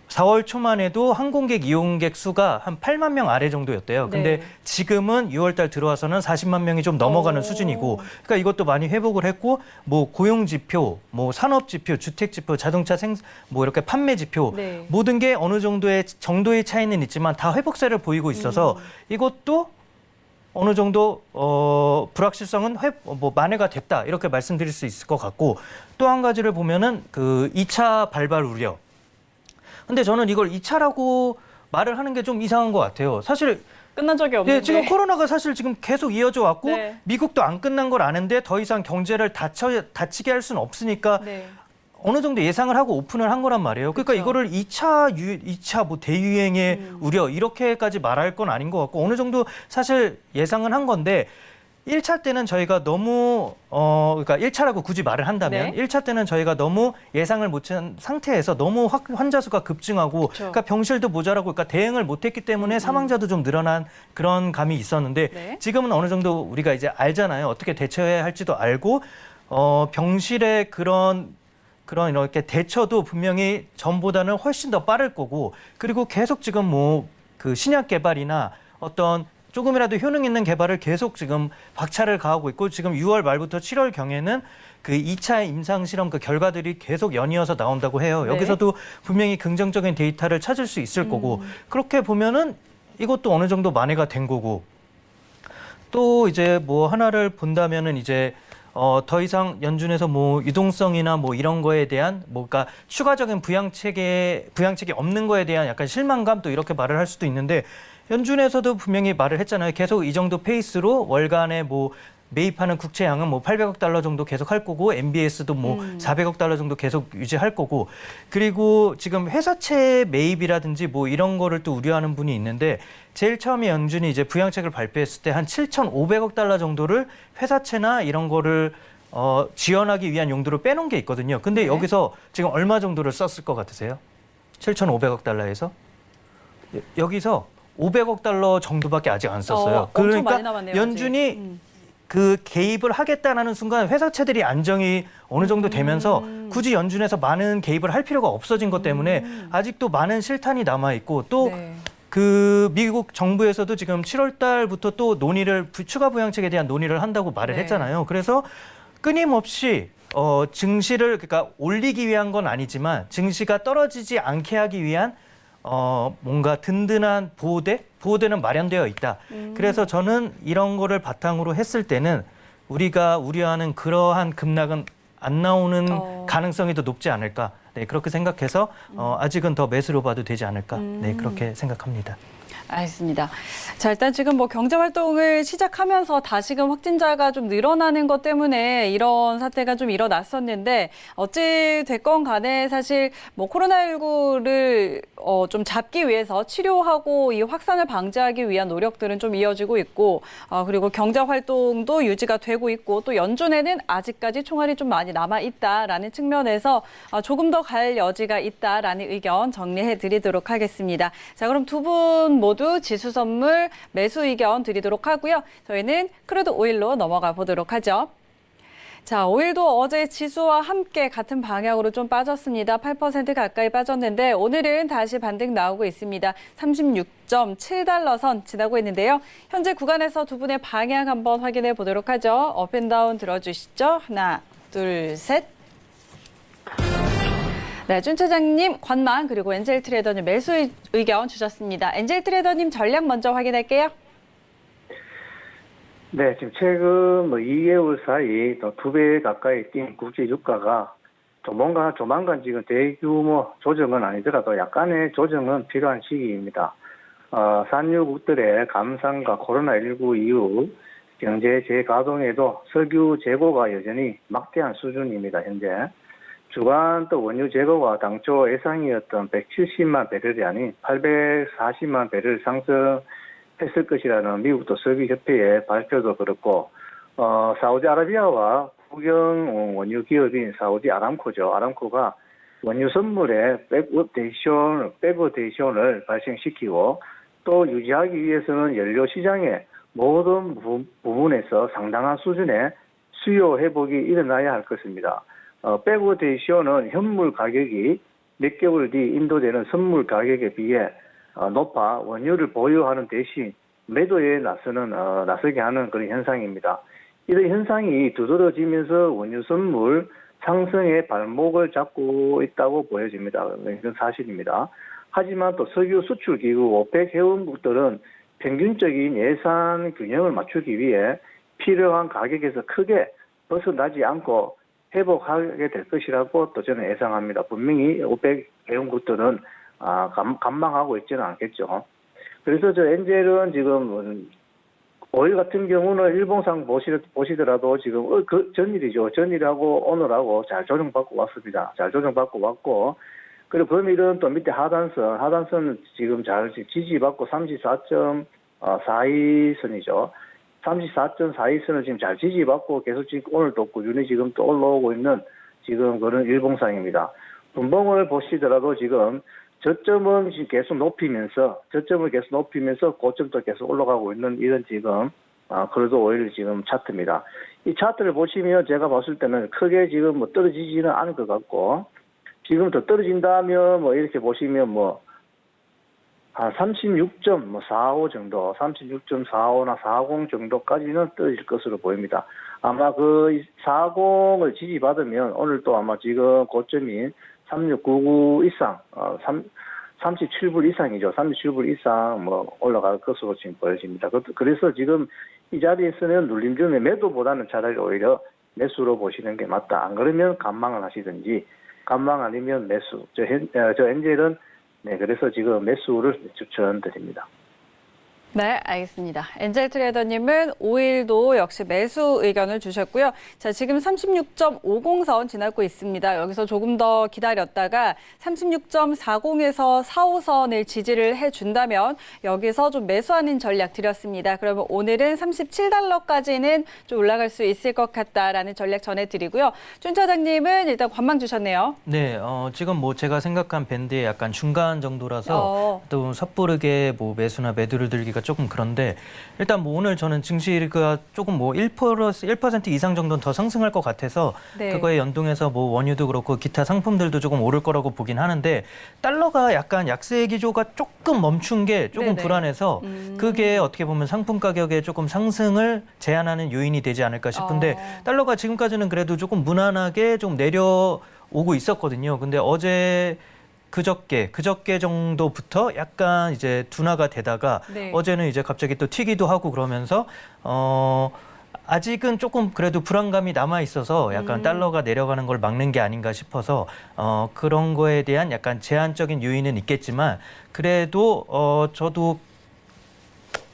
4월 초만 해도 항공객 이용객 수가 한 8만 명 아래 정도였대요. 근데 네. 지금은 6월 달 들어와서는 40만 명이 좀 넘어가는 수준이고, 그러니까 이것도 많이 회복을 했고, 뭐 고용 지표, 뭐 산업 지표, 주택 지표, 자동차 뭐 이렇게 판매 지표, 네. 모든 게 어느 정도의 차이는 있지만 다 회복세를 보이고 있어서 이것도 어느 정도 불확실성은 만회가 됐다 이렇게 말씀드릴 수 있을 것 같고, 또 한 가지를 보면은 그 2차 발발 우려. 근데 저는 이걸 2차라고 말을 하는 게 좀 이상한 것 같아요. 사실 끝난 적이 없는데. 네, 지금 코로나가 사실 지금 계속 이어져 왔고 네. 미국도 안 끝난 걸 아는데 더 이상 경제를 다치게 할 수는 없으니까 네. 어느 정도 예상을 하고 오픈을 한 거란 말이에요. 그러니까 그렇죠. 이거를 2차 뭐 대유행의 우려 이렇게까지 말할 건 아닌 것 같고 어느 정도 사실 예상은 한 건데 1차 때는 저희가 너무 그러니까 1차라고 굳이 말을 한다면 네. 1차 때는 저희가 너무 예상을 못한 상태에서 너무 환자 수가 급증하고 그렇죠. 그러니까 병실도 모자라고 그러니까 대응을 못했기 때문에 사망자도 좀 늘어난 그런 감이 있었는데 네. 지금은 어느 정도 우리가 이제 알잖아요. 어떻게 대처해야 할지도 알고 병실의 그런 이렇게 대처도 분명히 전보다는 훨씬 더 빠를 거고 그리고 계속 지금 뭐 그 신약 개발이나 어떤 조금이라도 효능 있는 개발을 계속 지금 박차를 가하고 있고 지금 6월 말부터 7월 경에는 그 2차 임상 실험 그 결과들이 계속 연이어서 나온다고 해요. 네. 여기서도 분명히 긍정적인 데이터를 찾을 수 있을 거고 그렇게 보면은 이것도 어느 정도 만회가 된 거고 또 이제 뭐 하나를 본다면은 이제 더 이상 연준에서 뭐 유동성이나 뭐 이런 거에 대한 뭔가 추가적인 부양책이 없는 거에 대한 약간 실망감 또 이렇게 말을 할 수도 있는데 연준에서도 분명히 말을 했잖아요. 계속 이 정도 페이스로 월간에 뭐 매입하는 국채양은 뭐 800억 달러 정도 계속 할 거고 MBS도 뭐 400억 달러 정도 계속 유지할 거고 그리고 지금 회사채 매입이라든지 뭐 이런 거를 또 우려하는 분이 있는데 제일 처음에 연준이 이제 부양책을 발표했을 때 한 7,500억 달러 정도를 회사채나 이런 거를 지원하기 위한 용도로 빼놓은 게 있거든요. 근데 네. 여기서 지금 얼마 정도를 썼을 것 같으세요? 7,500억 달러에서? 여기서 500억 달러 정도밖에 아직 안 썼어요. 엄청 많이 남았네요, 연준이 아직. 그 개입을 하겠다는 순간 회사채들이 안정이 어느 정도 되면서 굳이 연준에서 많은 개입을 할 필요가 없어진 것 때문에 아직도 많은 실탄이 남아 있고 또 네. 그 미국 정부에서도 지금 7월 달부터 또 논의를 추가 부양책에 대한 논의를 한다고 말을 네. 했잖아요. 그래서 끊임없이 증시를 그러니까 올리기 위한 건 아니지만 증시가 떨어지지 않게 하기 위한 뭔가 든든한 보호대는 마련되어 있다. 그래서 저는 이런 거를 바탕으로 했을 때는 우리가 우려하는 그러한 급락은 안 나오는 가능성이 더 높지 않을까. 네, 그렇게 생각해서 아직은 더 매수로 봐도 되지 않을까. 네, 그렇게 생각합니다. 알겠습니다. 자, 일단 지금 뭐 경제 활동을 시작하면서 다시금 확진자가 좀 늘어나는 것 때문에 이런 사태가 좀 일어났었는데 어찌 됐건 간에 사실 뭐 코로나19를 좀 잡기 위해서 치료하고 이 확산을 방지하기 위한 노력들은 좀 이어지고 있고 그리고 경제 활동도 유지가 되고 있고 또 연준에는 아직까지 총알이 좀 많이 남아 있다라는 측면에서 조금 더 갈 여지가 있다라는 의견 정리해 드리도록 하겠습니다. 자, 그럼 두 분 모두 지수 선물 매수 의견 드리도록 하고요. 저희는 크루드 오일로 넘어가 보도록 하죠. 자, 오일도 어제 지수와 함께 같은 방향으로 좀 빠졌습니다. 8% 가까이 빠졌는데 오늘은 다시 반등 나오고 있습니다. 36.7달러 선 지나고 있는데요. 현재 구간에서 두 분의 방향 한번 확인해 보도록 하죠. 업앤다운 들어주시죠. 하나, 둘, 셋. 네, 준 차장님 관망 그리고 엔젤 트레이더님 매수 의견 주셨습니다. 엔젤 트레이더님 전략 먼저 확인할게요. 네, 지금 최근 2개월 사이 또 2배 가까이 뛴 국제 유가가 조만간 지금 대규모 조정은 아니더라도 약간의 조정은 필요한 시기입니다. 산유국들의 감산과 코로나19 이후 경제 재가동에도 석유 재고가 여전히 막대한 수준입니다, 현재. 주간 또 원유 재고가 당초 예상이었던 170만 배럴이 아닌 840만 배럴 상승했을 것이라는 미국 또 석유협회의 발표도 그렇고, 사우디아라비아와 국영 원유 기업인 사우디 아람코죠. 아람코가 원유 선물에 백오데이션을 발생시키고 또 유지하기 위해서는 연료 시장의 모든 부분에서 상당한 수준의 수요 회복이 일어나야 할 것입니다. 백오데이션은 현물 가격이 몇 개월 뒤 인도되는 선물 가격에 비해 높아 원유를 보유하는 대신 매도에 나서게 하는 그런 현상입니다. 이런 현상이 두드러지면서 원유 선물 상승의 발목을 잡고 있다고 보여집니다. 이건 사실입니다. 하지만 또 석유 수출 기구 오펙 회원국들은 평균적인 예산 균형을 맞추기 위해 필요한 가격에서 크게 벗어나지 않고 회복하게 될 것이라고 또 저는 예상합니다. 분명히 오펙 회원국들은 감망하고 있지는 않겠죠. 그래서 저 엔젤은 지금 오일 같은 경우는 일봉상 보시더라도 지금 전일이죠. 전일하고 오늘하고 잘 조정받고 왔습니다. 잘 조정받고 왔고, 그리고 금일은 또 밑에 하단선은 지금 잘 지지받고 34.42선이죠. 34.42선을 지금 잘 지지받고 계속 지금 오늘도 꾸준히 지금 또 올라오고 있는 지금 그런 일봉상입니다. 분봉을 보시더라도 지금 저점은 지금 계속 높이면서 고점도 계속 올라가고 있는 이런 지금 크루드 오일 지금 차트입니다. 이 차트를 보시면 제가 봤을 때는 크게 지금 뭐 떨어지지는 않을 것 같고, 지금 더 떨어진다면 뭐 이렇게 보시면 한 36.45 정도, 36.45나 40 정도까지는 떨어질 것으로 보입니다. 아마 그 40을 지지받으면 오늘 또 아마 지금 고점인 3699 이상, 37불 이상이죠. 37불 이상 올라갈 것으로 지금 보여집니다. 그래서 지금 이 자리에서는 눌림 중에 매도보다는 차라리 오히려 매수로 보시는 게 맞다. 안 그러면 감망을 하시든지, 감망 아니면 매수. 저 엔젤은 네, 그래서 지금 매수를 추천드립니다. 네, 알겠습니다. 엔젤 트레이더님은 5일도 역시 매수 의견을 주셨고요. 자, 지금 36.50선 지나고 있습니다. 여기서 조금 더 기다렸다가 36.40에서 45선을 지지를 해준다면 여기서 좀 매수하는 전략 드렸습니다. 그러면 오늘은 37달러까지는 좀 올라갈 수 있을 것 같다라는 전략 전해드리고요. 준 차장님은 일단 관망 주셨네요. 네, 지금 뭐 제가 생각한 밴드의 약간 중간 정도라서 또 섣부르게 뭐 매수나 매도를 들기가 조금 그런데 일단 뭐 오늘 저는 증시가 조금 뭐 1% 이상 정도는 더 상승할 것 같아서 네. 그거에 연동해서 뭐 원유도 그렇고 기타 상품들도 조금 오를 거라고 보긴 하는데 달러가 약간 약세 기조가 조금 멈춘 게 조금 네네. 불안해서 그게 어떻게 보면 상품 가격에 조금 상승을 제한하는 요인이 되지 않을까 싶은데 달러가 지금까지는 그래도 조금 무난하게 좀 내려오고 있었거든요. 근데 어제 그저께 정도부터 약간 이제 둔화가 되다가 네. 어제는 이제 갑자기 또 튀기도 하고 그러면서 아직은 조금 그래도 불안감이 남아 있어서 약간 달러가 내려가는 걸 막는 게 아닌가 싶어서 그런 거에 대한 약간 제한적인 요인은 있겠지만 그래도 저도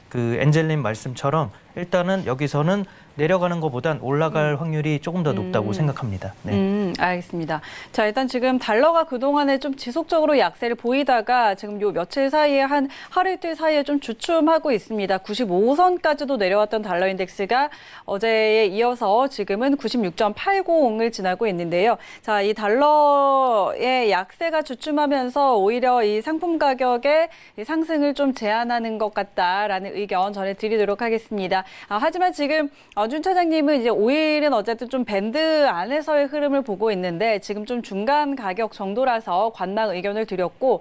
그 엔젤님 말씀처럼 일단은 여기서는 내려가는 것보단 올라갈 확률이 조금 더 높다고 생각합니다. 네. 알겠습니다. 자, 일단 지금 달러가 그동안에 좀 지속적으로 약세를 보이다가 지금 요 며칠 사이에 한 하루 이틀 사이에 좀 주춤하고 있습니다. 95선까지도 내려왔던 달러 인덱스가 어제에 이어서 지금은 96.80을 지나고 있는데요. 자, 이 달러의 약세가 주춤하면서 오히려 이 상품 가격의 이 상승을 좀 제한하는 것 같다라는 의견 전해드리도록 하겠습니다. 하지만 지금 준 차장님은 이제 5일은 어쨌든 좀 밴드 안에서의 흐름을 보고 있는데 지금 좀 중간 가격 정도라서 관망 의견을 드렸고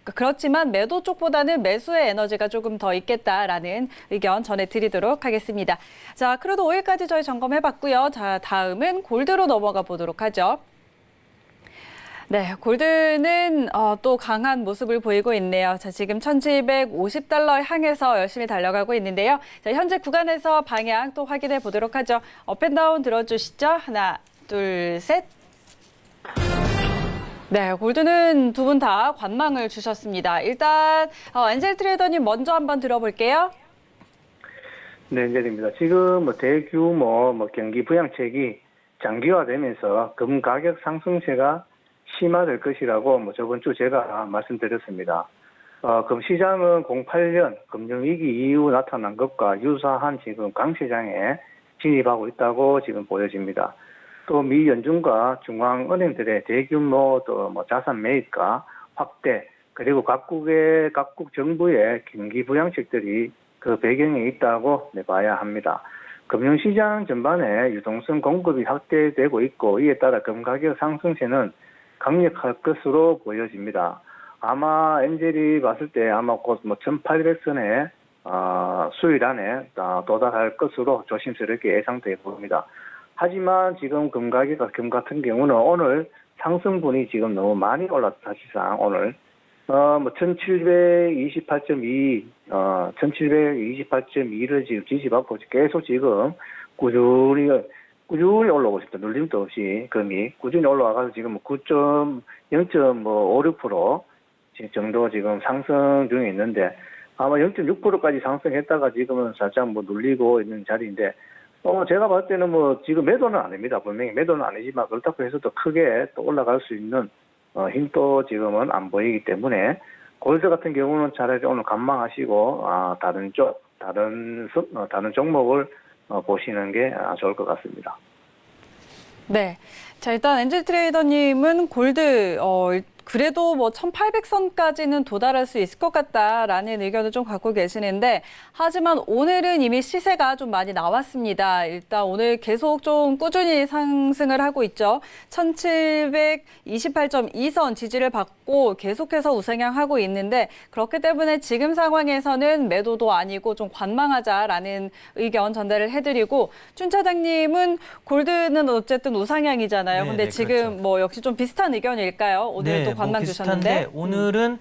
그렇지만 매도 쪽보다는 매수의 에너지가 조금 더 있겠다라는 의견 전해드리도록 하겠습니다. 자, 크루드 5일까지 저희 점검해봤고요. 자, 다음은 골드로 넘어가 보도록 하죠. 네, 골드는 또 강한 모습을 보이고 있네요. 자, 지금 1,750달러 향해서 열심히 달려가고 있는데요. 자, 현재 구간에서 방향 또 확인해 보도록 하죠. 업앤다운 들어주시죠. 하나, 둘, 셋. 네, 골드는 두 분 다 관망을 주셨습니다. 일단 엔젤 트레이더님 먼저 한번 들어볼게요. 네, 엔젤입니다. 지금 뭐 대규모 경기 부양책이 장기화되면서 금 가격 상승세가 심화될 것이라고 저번 주 제가 말씀드렸습니다. 금 시장은 08년 금융위기 이후 나타난 것과 유사한 지금 강시장에 진입하고 있다고 지금 보여집니다. 또 미 연준과 중앙은행들의 대규모 또 자산 매입과 확대 그리고 각국 정부의 경기 부양책들이 그 배경에 있다고 봐야 합니다. 금융시장 전반에 유동성 공급이 확대되고 있고 이에 따라 금 가격 상승세는 강력할 것으로 보여집니다. 아마 엔젤이 봤을 때 아마 곧 1800선에 수요일 안에 도달할 것으로 조심스럽게 예상돼 봅니다. 하지만 지금 금 같은 경우는 오늘 상승분이 지금 너무 많이 올랐다. 사실상 오늘 1728.2를 지금 지지받고 계속 지금 꾸준히 올라오고 있습니다. 눌림도 없이 금이 꾸준히 올라와가지고 지금 0.56% 정도 지금 상승 중에 있는데 아마 0.6%까지 상승했다가 지금은 살짝 눌리고 있는 자리인데 제가 봤을 때는 지금 매도는 아닙니다. 분명히 매도는 아니지만 그렇다고 해서 또 크게 또 올라갈 수 있는 힘도 지금은 안 보이기 때문에 골드 같은 경우는 차라리 오늘 관망하시고 다른 종목을 보시는 게 좋을 것 같습니다. 네. 자, 일단 엔젤 트레이더님은 골드, 그래도 1800선까지는 도달할 수 있을 것 같다라는 의견을 좀 갖고 계시는데 하지만 오늘은 이미 시세가 좀 많이 나왔습니다. 일단 오늘 계속 좀 꾸준히 상승을 하고 있죠. 1728.2선 지지를 받고 계속해서 우상향하고 있는데 그렇기 때문에 지금 상황에서는 매도도 아니고 좀 관망하자라는 의견 전달을 해드리고 준 차장님은 골드는 어쨌든 우상향이잖아요. 근데 지금 그렇죠. 역시 좀 비슷한 의견일까요? 오늘 또 관망 주셨는데 오늘은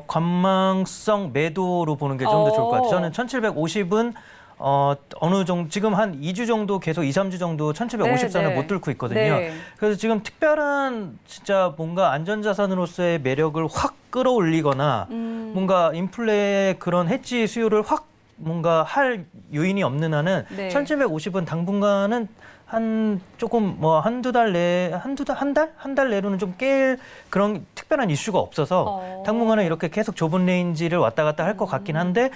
관망성 매도로 보는 게 좀 더 좋을 것 같아요. 저는 1750은 어느 정도 지금 한 2주 정도 계속 2, 3주 정도 1750선을 못 뚫고 있거든요. 네. 그래서 지금 특별한 진짜 뭔가 안전자산으로서의 매력을 확 끌어올리거나 뭔가 인플레 그런 해지 수요를 확 뭔가 할 요인이 없는 한은 네. 1750은 당분간은 한 조금 뭐 한 달 내로는 좀 깰 그런 특별한 이슈가 없어서 당분간은 이렇게 계속 좁은 레인지를 왔다 갔다 할 것 같긴 한데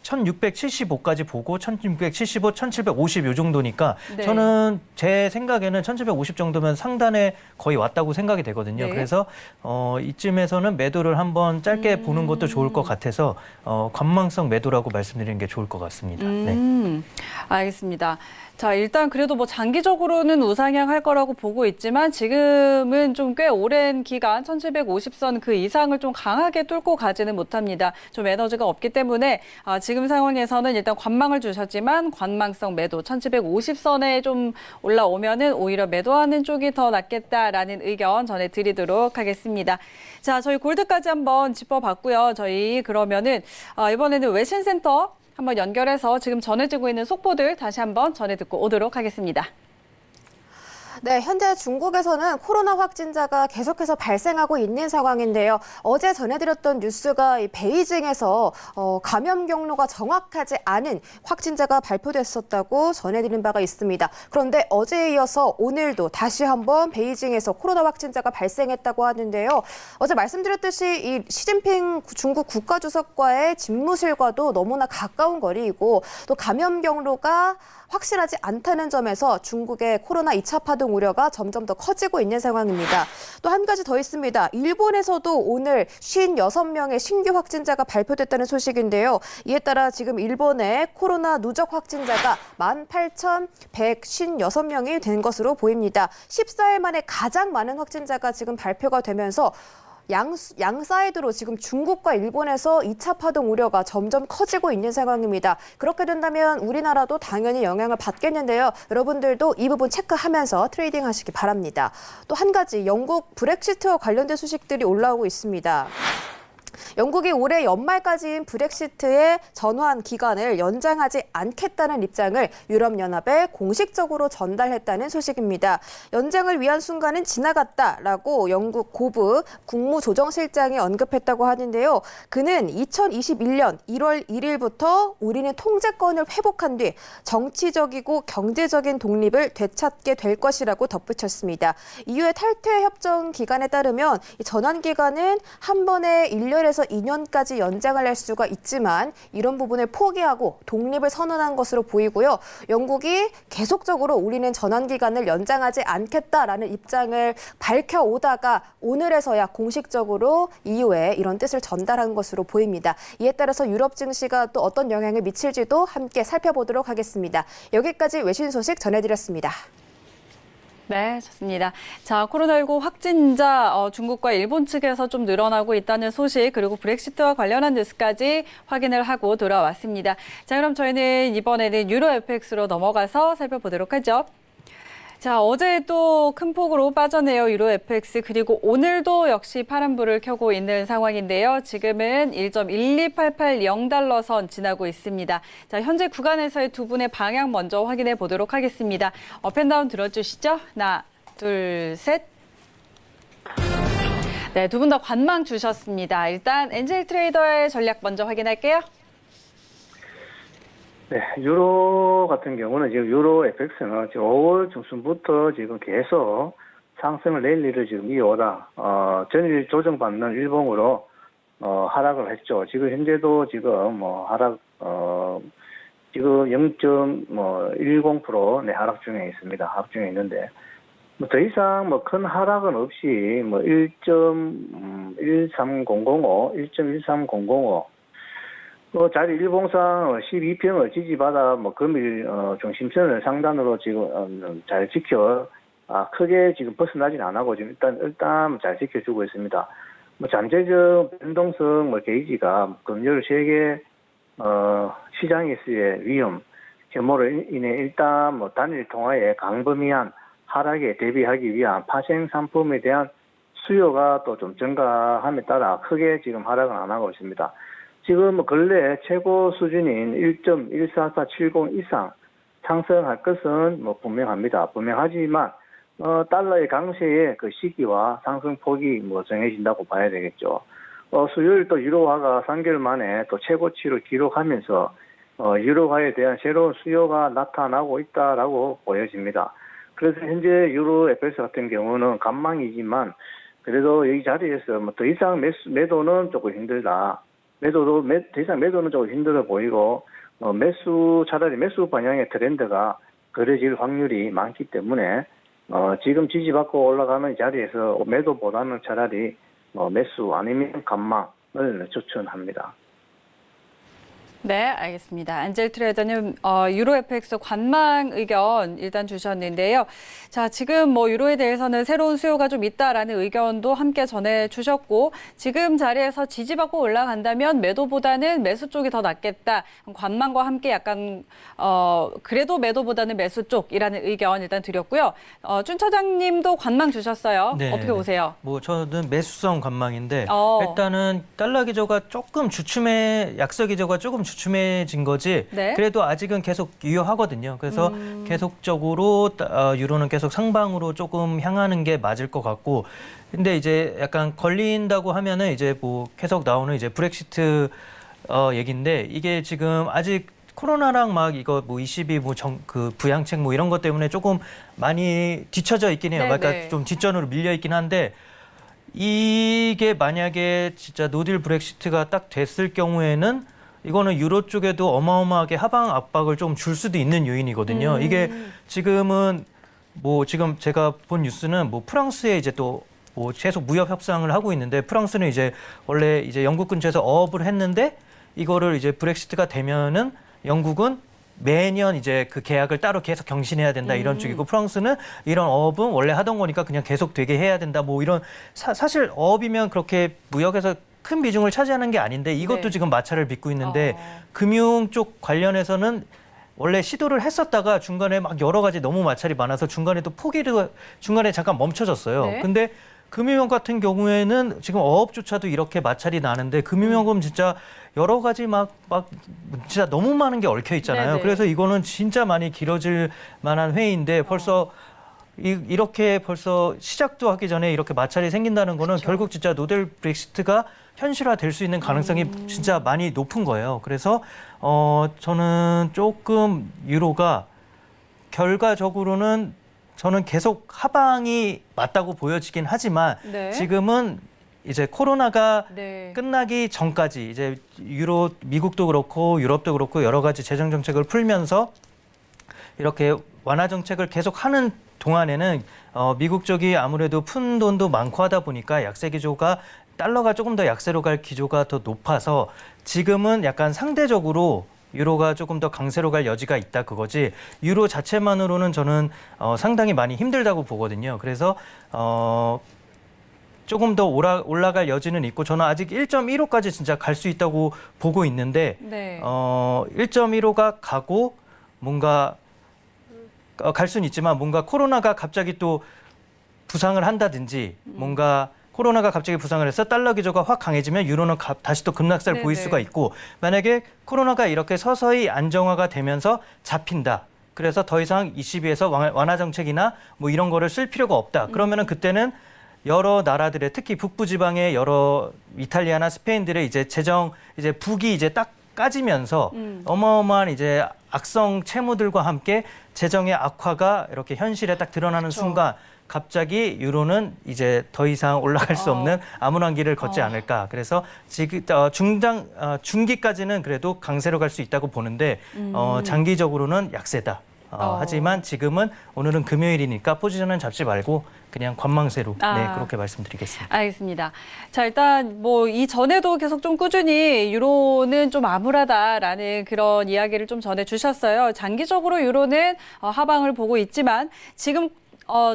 1675까지 보고 1675, 1750 요 정도니까 네. 저는 제 생각에는 1750 정도면 상단에 거의 왔다고 생각이 되거든요. 네. 그래서 이쯤에서는 매도를 한번 짧게 보는 것도 좋을 것 같아서 관망성 매도라고 말씀드리는 게 좋을 것 같습니다. 네. 알겠습니다. 자, 일단 그래도 뭐 장기적으로는 우상향할 거라고 보고 있지만 지금은 좀 꽤 오랜 기간 1750선 그 이상을 좀 강하게 뚫고 가지는 못합니다. 좀 에너지가 없기 때문에 지금 상황에서는 일단 관망을 주셨지만 관망성 매도 1750선에 좀 올라오면은 오히려 매도하는 쪽이 더 낫겠다라는 의견 전해드리도록 하겠습니다. 자, 저희 골드까지 한번 짚어봤고요. 저희 그러면은 이번에는 외신센터 한번 연결해서 지금 전해지고 있는 속보들 다시 한번 전해 듣고 오도록 하겠습니다. 네, 현재 중국에서는 코로나 확진자가 계속해서 발생하고 있는 상황인데요. 어제 전해드렸던 뉴스가 이 베이징에서 감염 경로가 정확하지 않은 확진자가 발표됐었다고 전해드린 바가 있습니다. 그런데 어제에 이어서 오늘도 다시 한번 베이징에서 코로나 확진자가 발생했다고 하는데요. 어제 말씀드렸듯이 이 시진핑 중국 국가주석과의 집무실과도 너무나 가까운 거리이고 또 감염 경로가 확실하지 않다는 점에서 중국의 코로나 2차 파동 우려가 점점 더 커지고 있는 상황입니다. 또 한 가지 더 있습니다. 일본에서도 오늘 56명의 신규 확진자가 발표됐다는 소식인데요. 이에 따라 지금 일본의 코로나 누적 확진자가 18,156명이 된 것으로 보입니다. 14일 만에 가장 많은 확진자가 지금 발표가 되면서 양 사이드로 지금 중국과 일본에서 2차 파동 우려가 점점 커지고 있는 상황입니다. 그렇게 된다면 우리나라도 당연히 영향을 받겠는데요. 여러분들도 이 부분 체크하면서 트레이딩 하시기 바랍니다. 또 한 가지 영국 브렉시트와 관련된 소식들이 올라오고 있습니다. 영국이 올해 연말까지인 브렉시트의 전환 기간을 연장하지 않겠다는 입장을 유럽연합에 공식적으로 전달했다는 소식입니다. 연장을 위한 순간은 지나갔다라고 영국 고브 국무조정실장이 언급했다고 하는데요. 그는 2021년 1월 1일부터 우리는 통제권을 회복한 뒤 정치적이고 경제적인 독립을 되찾게 될 것이라고 덧붙였습니다. 이후에 탈퇴 협정 기간에 따르면 이 전환 기간은 한 번에 1년에서 2년까지 연장을 할 수가 있지만 이런 부분을 포기하고 독립을 선언한 것으로 보이고요. 영국이 계속적으로 우리는 전환 기간을 연장하지 않겠다라는 입장을 밝혀오다가 오늘에서야 공식적으로 EU에 이런 뜻을 전달한 것으로 보입니다. 이에 따라서 유럽 증시가 또 어떤 영향을 미칠지도 함께 살펴보도록 하겠습니다. 여기까지 외신 소식 전해드렸습니다. 네, 좋습니다. 자, 코로나19 확진자 중국과 일본 측에서 좀 늘어나고 있다는 소식 그리고 브렉시트와 관련한 뉴스까지 확인을 하고 돌아왔습니다. 자, 그럼 저희는 이번에는 유로 FX로 넘어가서 살펴보도록 하죠. 자, 어제 또 큰 폭으로 빠져내요 유로 FX 그리고 오늘도 역시 파란불을 켜고 있는 상황인데요. 지금은 1.12880달러 선 지나고 있습니다. 자, 현재 구간에서의 두 분의 방향 먼저 확인해 보도록 하겠습니다. 업앤다운 들어주시죠. 하나, 둘, 셋. 네, 두 분 다 관망 주셨습니다. 일단 엔젤 트레이더의 전략 먼저 확인할게요. 네, 유로 같은 경우는 지금 유로 FX는 지금 5월 중순부터 지금 계속 상승을 랠리를 지금 이어오다, 전일 조정받는 일봉으로, 하락을 했죠. 지금 현재도 지금 하락, 지금 0.10% 네, 하락 중에 있습니다. 하락 중에 있는데, 더 이상 큰 하락은 없이 1.13005, 1.13005, 자리 일봉상 12평을 지지받아 금일 중심선을 상단으로 지금 잘 지켜 크게 지금 벗어나진 않고 지금 일단 잘 지켜주고 있습니다. 잠재적 변동성 게이지가 금요일 세계 시장에서의 위험 혐오로 인해 일단 단일 통화의 광범위한 하락에 대비하기 위한 파생 상품에 대한 수요가 또 좀 증가함에 따라 크게 지금 하락은 안 하고 있습니다. 지금 근래 최고 수준인 1.14470 이상 상승할 것은 분명합니다. 분명하지만 달러의 강세의 그 시기와 상승폭이 정해진다고 봐야 되겠죠. 수요일 또 유로화가 3개월 만에 또 최고치를 기록하면서 유로화에 대한 새로운 수요가 나타나고 있다라고 보여집니다. 그래서 현재 유로 FX 같은 경우는 관망이지만 그래도 이 자리에서 뭐 더 이상 매도는 조금 힘들다. 더 이상 매도는 조금 힘들어 보이고 차라리 매수 방향의 트렌드가 그려질 확률이 많기 때문에 지금 지지받고 올라가는 자리에서 매도보다는 차라리 매수 아니면 관망을 추천합니다. 네, 알겠습니다. 안젤 트레이더님, 유로 FX 관망 의견 일단 주셨는데요. 자, 지금 뭐 유로에 대해서는 새로운 수요가 좀 있다라는 의견도 함께 전해주셨고, 지금 자리에서 지지받고 올라간다면 매도보다는 매수 쪽이 더 낫겠다. 관망과 함께 약간 그래도 매도보다는 매수 쪽이라는 의견 일단 드렸고요. 준 차장님도 관망 주셨어요. 네, 어떻게 보세요? 뭐 저는 매수성 관망인데 어. 일단은 달러 기조가 조금 약세 기조가 조금 주춤해진 거지. 네. 그래도 아직은 계속 유효하거든요. 그래서 계속적으로 유로는 계속 상방으로 조금 향하는 게 맞을 것 같고. 근데 이제 약간 걸린다고 하면은 이제 뭐 계속 나오는 이제 브렉시트 얘기인데 이게 지금 아직 코로나랑 막 이거 뭐 22 뭐 그 부양책 뭐 이런 것 때문에 조금 많이 뒤처져 있긴 해요. 네, 그러니까 네. 좀 뒷전으로 밀려 있긴 한데 이게 만약에 진짜 노딜 브렉시트가 딱 됐을 경우에는 이거는 유로 쪽에도 어마어마하게 하방 압박을 좀 줄 수도 있는 요인이거든요. 이게 지금은 뭐 지금 제가 본 뉴스는 뭐 프랑스에 이제 또 뭐 계속 무역 협상을 하고 있는데 프랑스는 이제 원래 이제 영국 근처에서 어업을 했는데 이거를 이제 브렉시트가 되면은 영국은 매년 이제 그 계약을 따로 계속 경신해야 된다 이런 쪽이고 프랑스는 이런 어업은 원래 하던 거니까 그냥 계속 되게 해야 된다 뭐 이런 사실 어업이면 그렇게 무역에서 큰 비중을 차지하는 게 아닌데 이것도 네. 지금 마찰을 빚고 있는데 금융 쪽 관련해서는 원래 시도를 했었다가 중간에 막 여러 가지 너무 마찰이 많아서 중간에 또 중간에 잠깐 멈춰졌어요. 네. 근데 금융형 같은 경우에는 지금 어업조차도 이렇게 마찰이 나는데 금융형은 진짜 여러 가지 막 진짜 너무 많은 게 얽혀 있잖아요. 네네. 그래서 이거는 진짜 많이 길어질 만한 회의인데 벌써 이렇게 벌써 시작도 하기 전에 이렇게 마찰이 생긴다는 거는 결국 진짜 노딜 브렉시트가 현실화될 수 있는 가능성이 진짜 많이 높은 거예요. 그래서 저는 조금 유로가 결과적으로는 저는 계속 하방이 맞다고 보여지긴 하지만 네. 지금은 이제 코로나가 네. 끝나기 전까지 이제 미국도 그렇고 유럽도 그렇고 여러 가지 재정 정책을 풀면서 이렇게 완화 정책을 계속 하는 동안에는 미국 쪽이 아무래도 푼 돈도 많고 하다 보니까 약세 기조가 달러가 조금 더 약세로 갈 기조가 더 높아서 지금은 약간 상대적으로 유로가 조금 더 강세로 갈 여지가 있다 그거지 유로 자체만으로는 저는 상당히 많이 힘들다고 보거든요. 그래서 조금 더 올라갈 여지는 있고 저는 아직 1.15까지 진짜 갈 수 있다고 보고 있는데 네. 1.15가 가고 뭔가 갈 수는 있지만 뭔가 코로나가 갑자기 또 부상을 한다든지 뭔가 코로나가 갑자기 부상을 해서 달러 기조가 확 강해지면 유로는 다시 또 급락세를 네네. 보일 수가 있고 만약에 코로나가 이렇게 서서히 안정화가 되면서 잡힌다. 그래서 더 이상 ECB에서 완화 정책이나 뭐 이런 거를 쓸 필요가 없다. 그러면은 그때는 여러 나라들의 특히 북부 지방의 여러 이탈리아나 스페인들의 이제 이제 북이 이제 딱 까지면서 어마어마한 이제 악성 채무들과 함께 재정의 악화가 이렇게 현실에 딱 드러나는 순간 갑자기 유로는 이제 더 이상 올라갈 수 없는 암울한 길을 걷지 않을까. 그래서 지금 중기까지는 그래도 강세로 갈 수 있다고 보는데 장기적으로는 약세다. 하지만 지금은 오늘은 금요일이니까 포지션은 잡지 말고 그냥 관망세로 그렇게 말씀드리겠습니다. 알겠습니다. 자, 일단 뭐 이전에도 계속 좀 꾸준히 유로는 좀 암울하다라는 그런 이야기를 좀 전해주셨어요. 장기적으로 유로는 하방을 보고 있지만 지금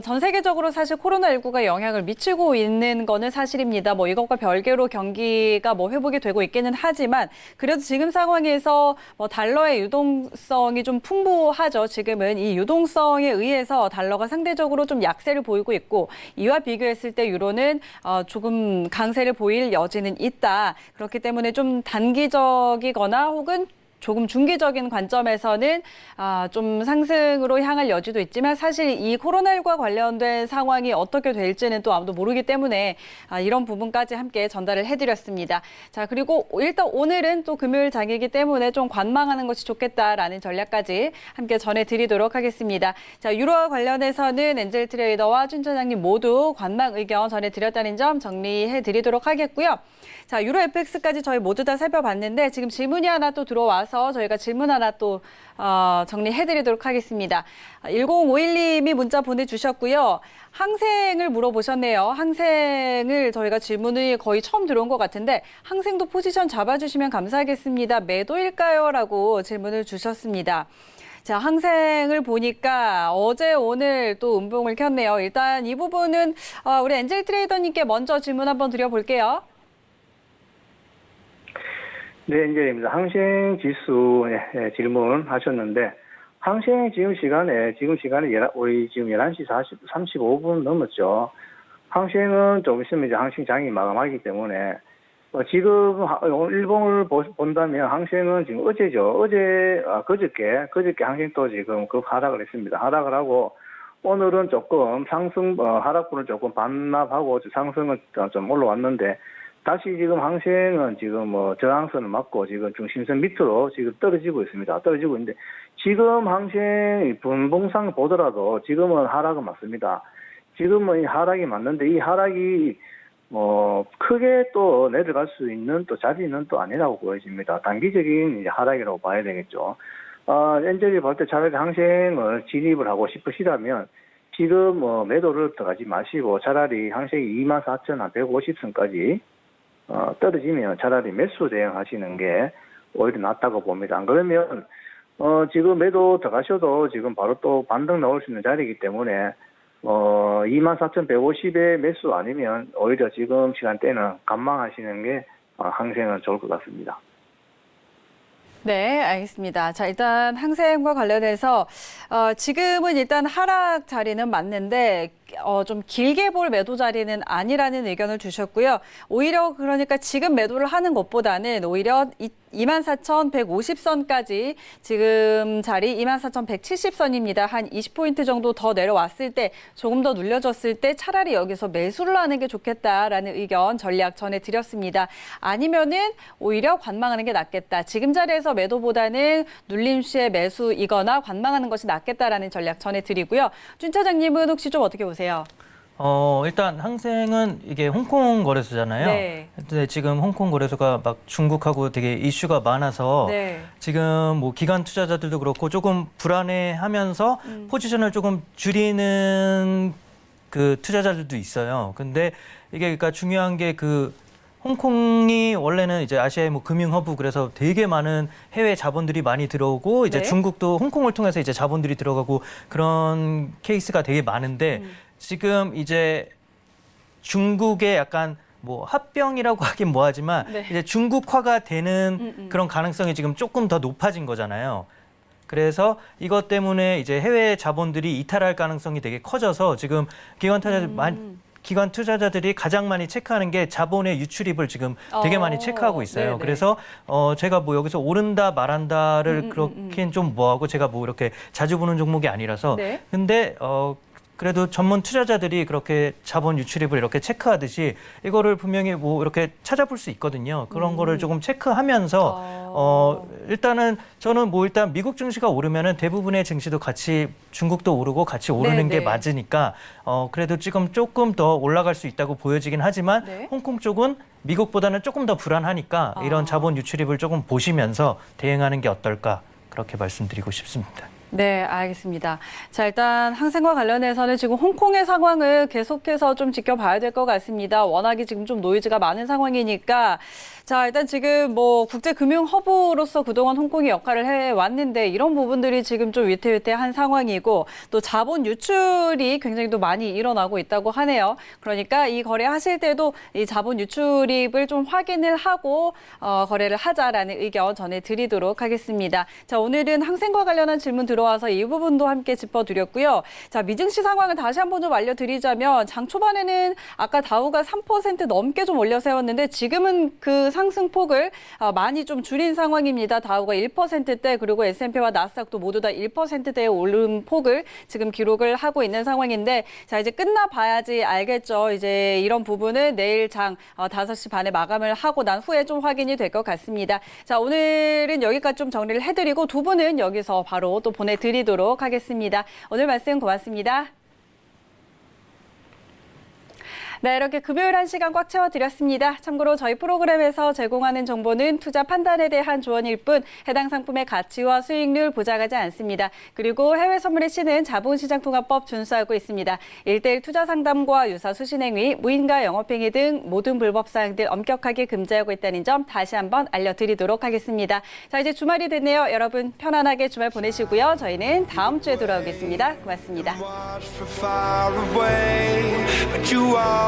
전 세계적으로 사실 코로나19가 영향을 미치고 있는 거는 사실입니다. 뭐 이것과 별개로 경기가 뭐 회복이 되고 있기는 하지만 그래도 지금 상황에서 뭐 달러의 유동성이 좀 풍부하죠. 지금은 이 유동성에 의해서 달러가 상대적으로 좀 약세를 보이고 있고 이와 비교했을 때 유로는 조금 강세를 보일 여지는 있다. 그렇기 때문에 좀 단기적이거나 혹은 조금 중기적인 관점에서는 좀 상승으로 향할 여지도 있지만 사실 이 코로나19와 관련된 상황이 어떻게 될지는 또 아무도 모르기 때문에 이런 부분까지 함께 전달을 해드렸습니다. 자, 그리고 일단 오늘은 또 금요일 장이기 때문에 좀 관망하는 것이 좋겠다라는 전략까지 함께 전해드리도록 하겠습니다. 자, 유로와 관련해서는 엔젤 트레이더와 준 차장님 모두 관망 의견 전해드렸다는 점 정리해드리도록 하겠고요. 자, 유로 FX까지 저희 모두 다 살펴봤는데 지금 질문이 하나 또 들어와서 저희가 질문 하나 또 정리해드리도록 하겠습니다. 1051님이 문자 보내주셨고요. 항생을 물어보셨네요. 항생을 저희가 질문이 거의 처음 들어온 것 같은데 항생도 포지션 잡아주시면 감사하겠습니다. 매도일까요? 라고 질문을 주셨습니다. 자, 항생을 보니까 어제 오늘 또 음봉을 켰네요. 일단 이 부분은 우리 엔젤 트레이더님께 먼저 질문 한번 드려볼게요. 네, 엔젤입니다. 항생 지수 질문하셨는데 항생 지금 시간이 우리 지금 11시 35분 넘었죠. 항생은 좀 있으면 이제 항생장이 마감하기 때문에 지금 일봉을 본다면 항생은 지금 어제죠. 그저께 항생 또 지금 하락을 했습니다. 하락을 하고 오늘은 조금 하락분을 조금 반납하고 상승은 좀 올라왔는데 다시 지금 항생은 지금 저항선을 맞고 지금 중심선 밑으로 지금 떨어지고 있습니다. 떨어지고 있는데 지금 항생 분봉상 보더라도 지금은 하락은 맞습니다. 지금은 이 하락이 맞는데 이 하락이 크게 또 내려갈 수 있는 또 자리는 또 아니라고 보여집니다. 단기적인 이제 하락이라고 봐야 되겠죠. 엔젤이 볼 때 차라리 항생을 진입을 하고 싶으시다면 지금 매도를 들어가지 마시고 차라리 항생이 24,150선까지 떨어지면 차라리 매수 대응하시는 게 오히려 낫다고 봅니다. 안 그러면 지금 매도 들어가셔도 지금 바로 또 반등 나올 수 있는 자리이기 때문에 24,150에 매수 아니면 오히려 지금 시간대는 관망하시는 게 항생은 좋을 것 같습니다. 네, 알겠습니다. 자, 일단 항생과 관련해서 지금은 일단 하락 자리는 맞는데 좀 길게 볼 매도 자리는 아니라는 의견을 주셨고요. 오히려 그러니까 지금 매도를 하는 것보다는 오히려 24,150선까지 지금 자리 24,170선입니다. 한 20포인트 정도 더 내려왔을 때 조금 더 눌려졌을 때 차라리 여기서 매수를 하는 게 좋겠다라는 의견 전략 전해드렸습니다. 아니면은 오히려 관망하는 게 낫겠다. 지금 자리에서 매도보다는 눌림 시에 매수이거나 관망하는 것이 낫겠다라는 전략 전해드리고요. 준 차장님은 혹시 좀 어떻게 보세요? 일단 항생은 이게 홍콩 거래소잖아요. 네. 근데 지금 홍콩 거래소가 막 중국하고 되게 이슈가 많아서 네. 지금 뭐 기관 투자자들도 그렇고 조금 불안해하면서 포지션을 조금 줄이는 그 투자자들도 있어요. 근데 이게 그러니까 중요한 게 홍콩이 원래는 이제 아시아의 뭐 금융 허브 그래서 되게 많은 해외 자본들이 많이 들어오고 이제 네. 중국도 홍콩을 통해서 이제 자본들이 들어가고 그런 케이스가 되게 많은데 지금 이제 중국의 약간 뭐 합병이라고 하긴 뭐하지만 네. 이제 중국화가 되는 그런 가능성이 지금 조금 더 높아진 거잖아요. 그래서 이것 때문에 이제 해외 자본들이 이탈할 가능성이 되게 커져서 지금 기관 투자자들이 가장 많이 체크하는 게 자본의 유출입을 지금 되게 많이 체크하고 있어요. 네네. 그래서 제가 뭐 여기서 오른다 말한다를 그렇긴 좀 뭐하고 제가 뭐 이렇게 자주 보는 종목이 아니라서 네. 근데 그래도 전문 투자자들이 그렇게 자본 유출입을 이렇게 체크하듯이 이거를 분명히 뭐 이렇게 찾아볼 수 있거든요. 그런 거를 조금 체크하면서 일단은 저는 뭐 일단 미국 증시가 오르면은 대부분의 증시도 같이 중국도 오르고 같이 오르는 게 네네. 맞으니까 그래도 지금 조금 더 올라갈 수 있다고 보여지긴 하지만 네. 홍콩 쪽은 미국보다는 조금 더 불안하니까 이런 자본 유출입을 조금 보시면서 대응하는 게 어떨까 그렇게 말씀드리고 싶습니다. 네, 알겠습니다. 자, 일단 항생과 관련해서는 지금 홍콩의 상황을 계속해서 좀 지켜봐야 될 것 같습니다. 워낙에 지금 좀 노이즈가 많은 상황이니까. 자, 일단 지금 뭐 국제금융 허브로서 그동안 홍콩이 역할을 해왔는데 이런 부분들이 지금 좀 위태위태한 상황이고 또 자본 유출이 굉장히 또 많이 일어나고 있다고 하네요. 그러니까 이 거래하실 때도 이 자본 유출입을 좀 확인을 하고 거래를 하자라는 의견 전해드리도록 하겠습니다. 자, 오늘은 항생과 관련한 질문 들어 들어와서 이 부분도 함께 짚어드렸고요. 자, 미증시 상황을 다시 한번 좀 알려드리자면 장 초반에는 아까 다우가 3% 넘게 좀 올려 세웠는데 지금은 그 상승폭을 많이 좀 줄인 상황입니다. 다우가 1%대 그리고 S&P와 나스닥도 모두 다 1%대의 오른 폭을 지금 기록을 하고 있는 상황인데 자, 이제 끝나봐야지 알겠죠. 이제 이런 부분은 내일 장 5시 반에 마감을 하고 난 후에 좀 확인이 될 것 같습니다. 자, 오늘은 여기까지 좀 정리를 해드리고 두 분은 여기서 바로 또 보내드리도록 하겠습니다. 오늘 말씀 고맙습니다. 네, 이렇게 금요일 1시간 꽉 채워드렸습니다. 참고로 저희 프로그램에서 제공하는 정보는 투자 판단에 대한 조언일 뿐 해당 상품의 가치와 수익률 보장하지 않습니다. 그리고 해외 선물의 시는 자본시장통합법 준수하고 있습니다. 1:1 투자 상담과 유사 수신행위, 무인가 영업행위 등 모든 불법 사항들 엄격하게 금지하고 있다는 점 다시 한번 알려드리도록 하겠습니다. 자, 이제 주말이 됐네요. 여러분 편안하게 주말 보내시고요. 저희는 다음 주에 돌아오겠습니다. 고맙습니다.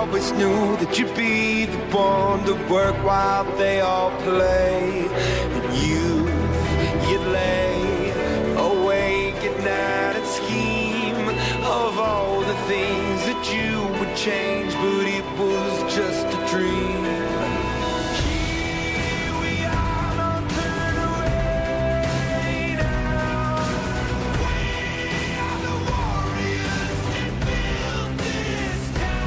Always knew that you'd be the one to work while they all play. And you'd lay awake at night and scheme of all the things that you would change, but it was just a dream. Here we are, don't turn away now. We are the warriors that built this town.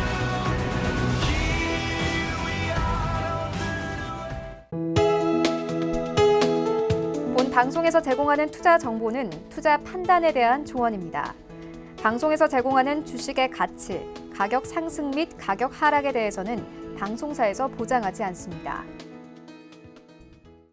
본 방송에서 제공하는 투자 정보는 투자 판단에 대한 조언입니다. 방송에서 제공하는 주식의 가치, 가격 상승 및 가격 하락에 대해서는 방송사에서 보장하지 않습니다.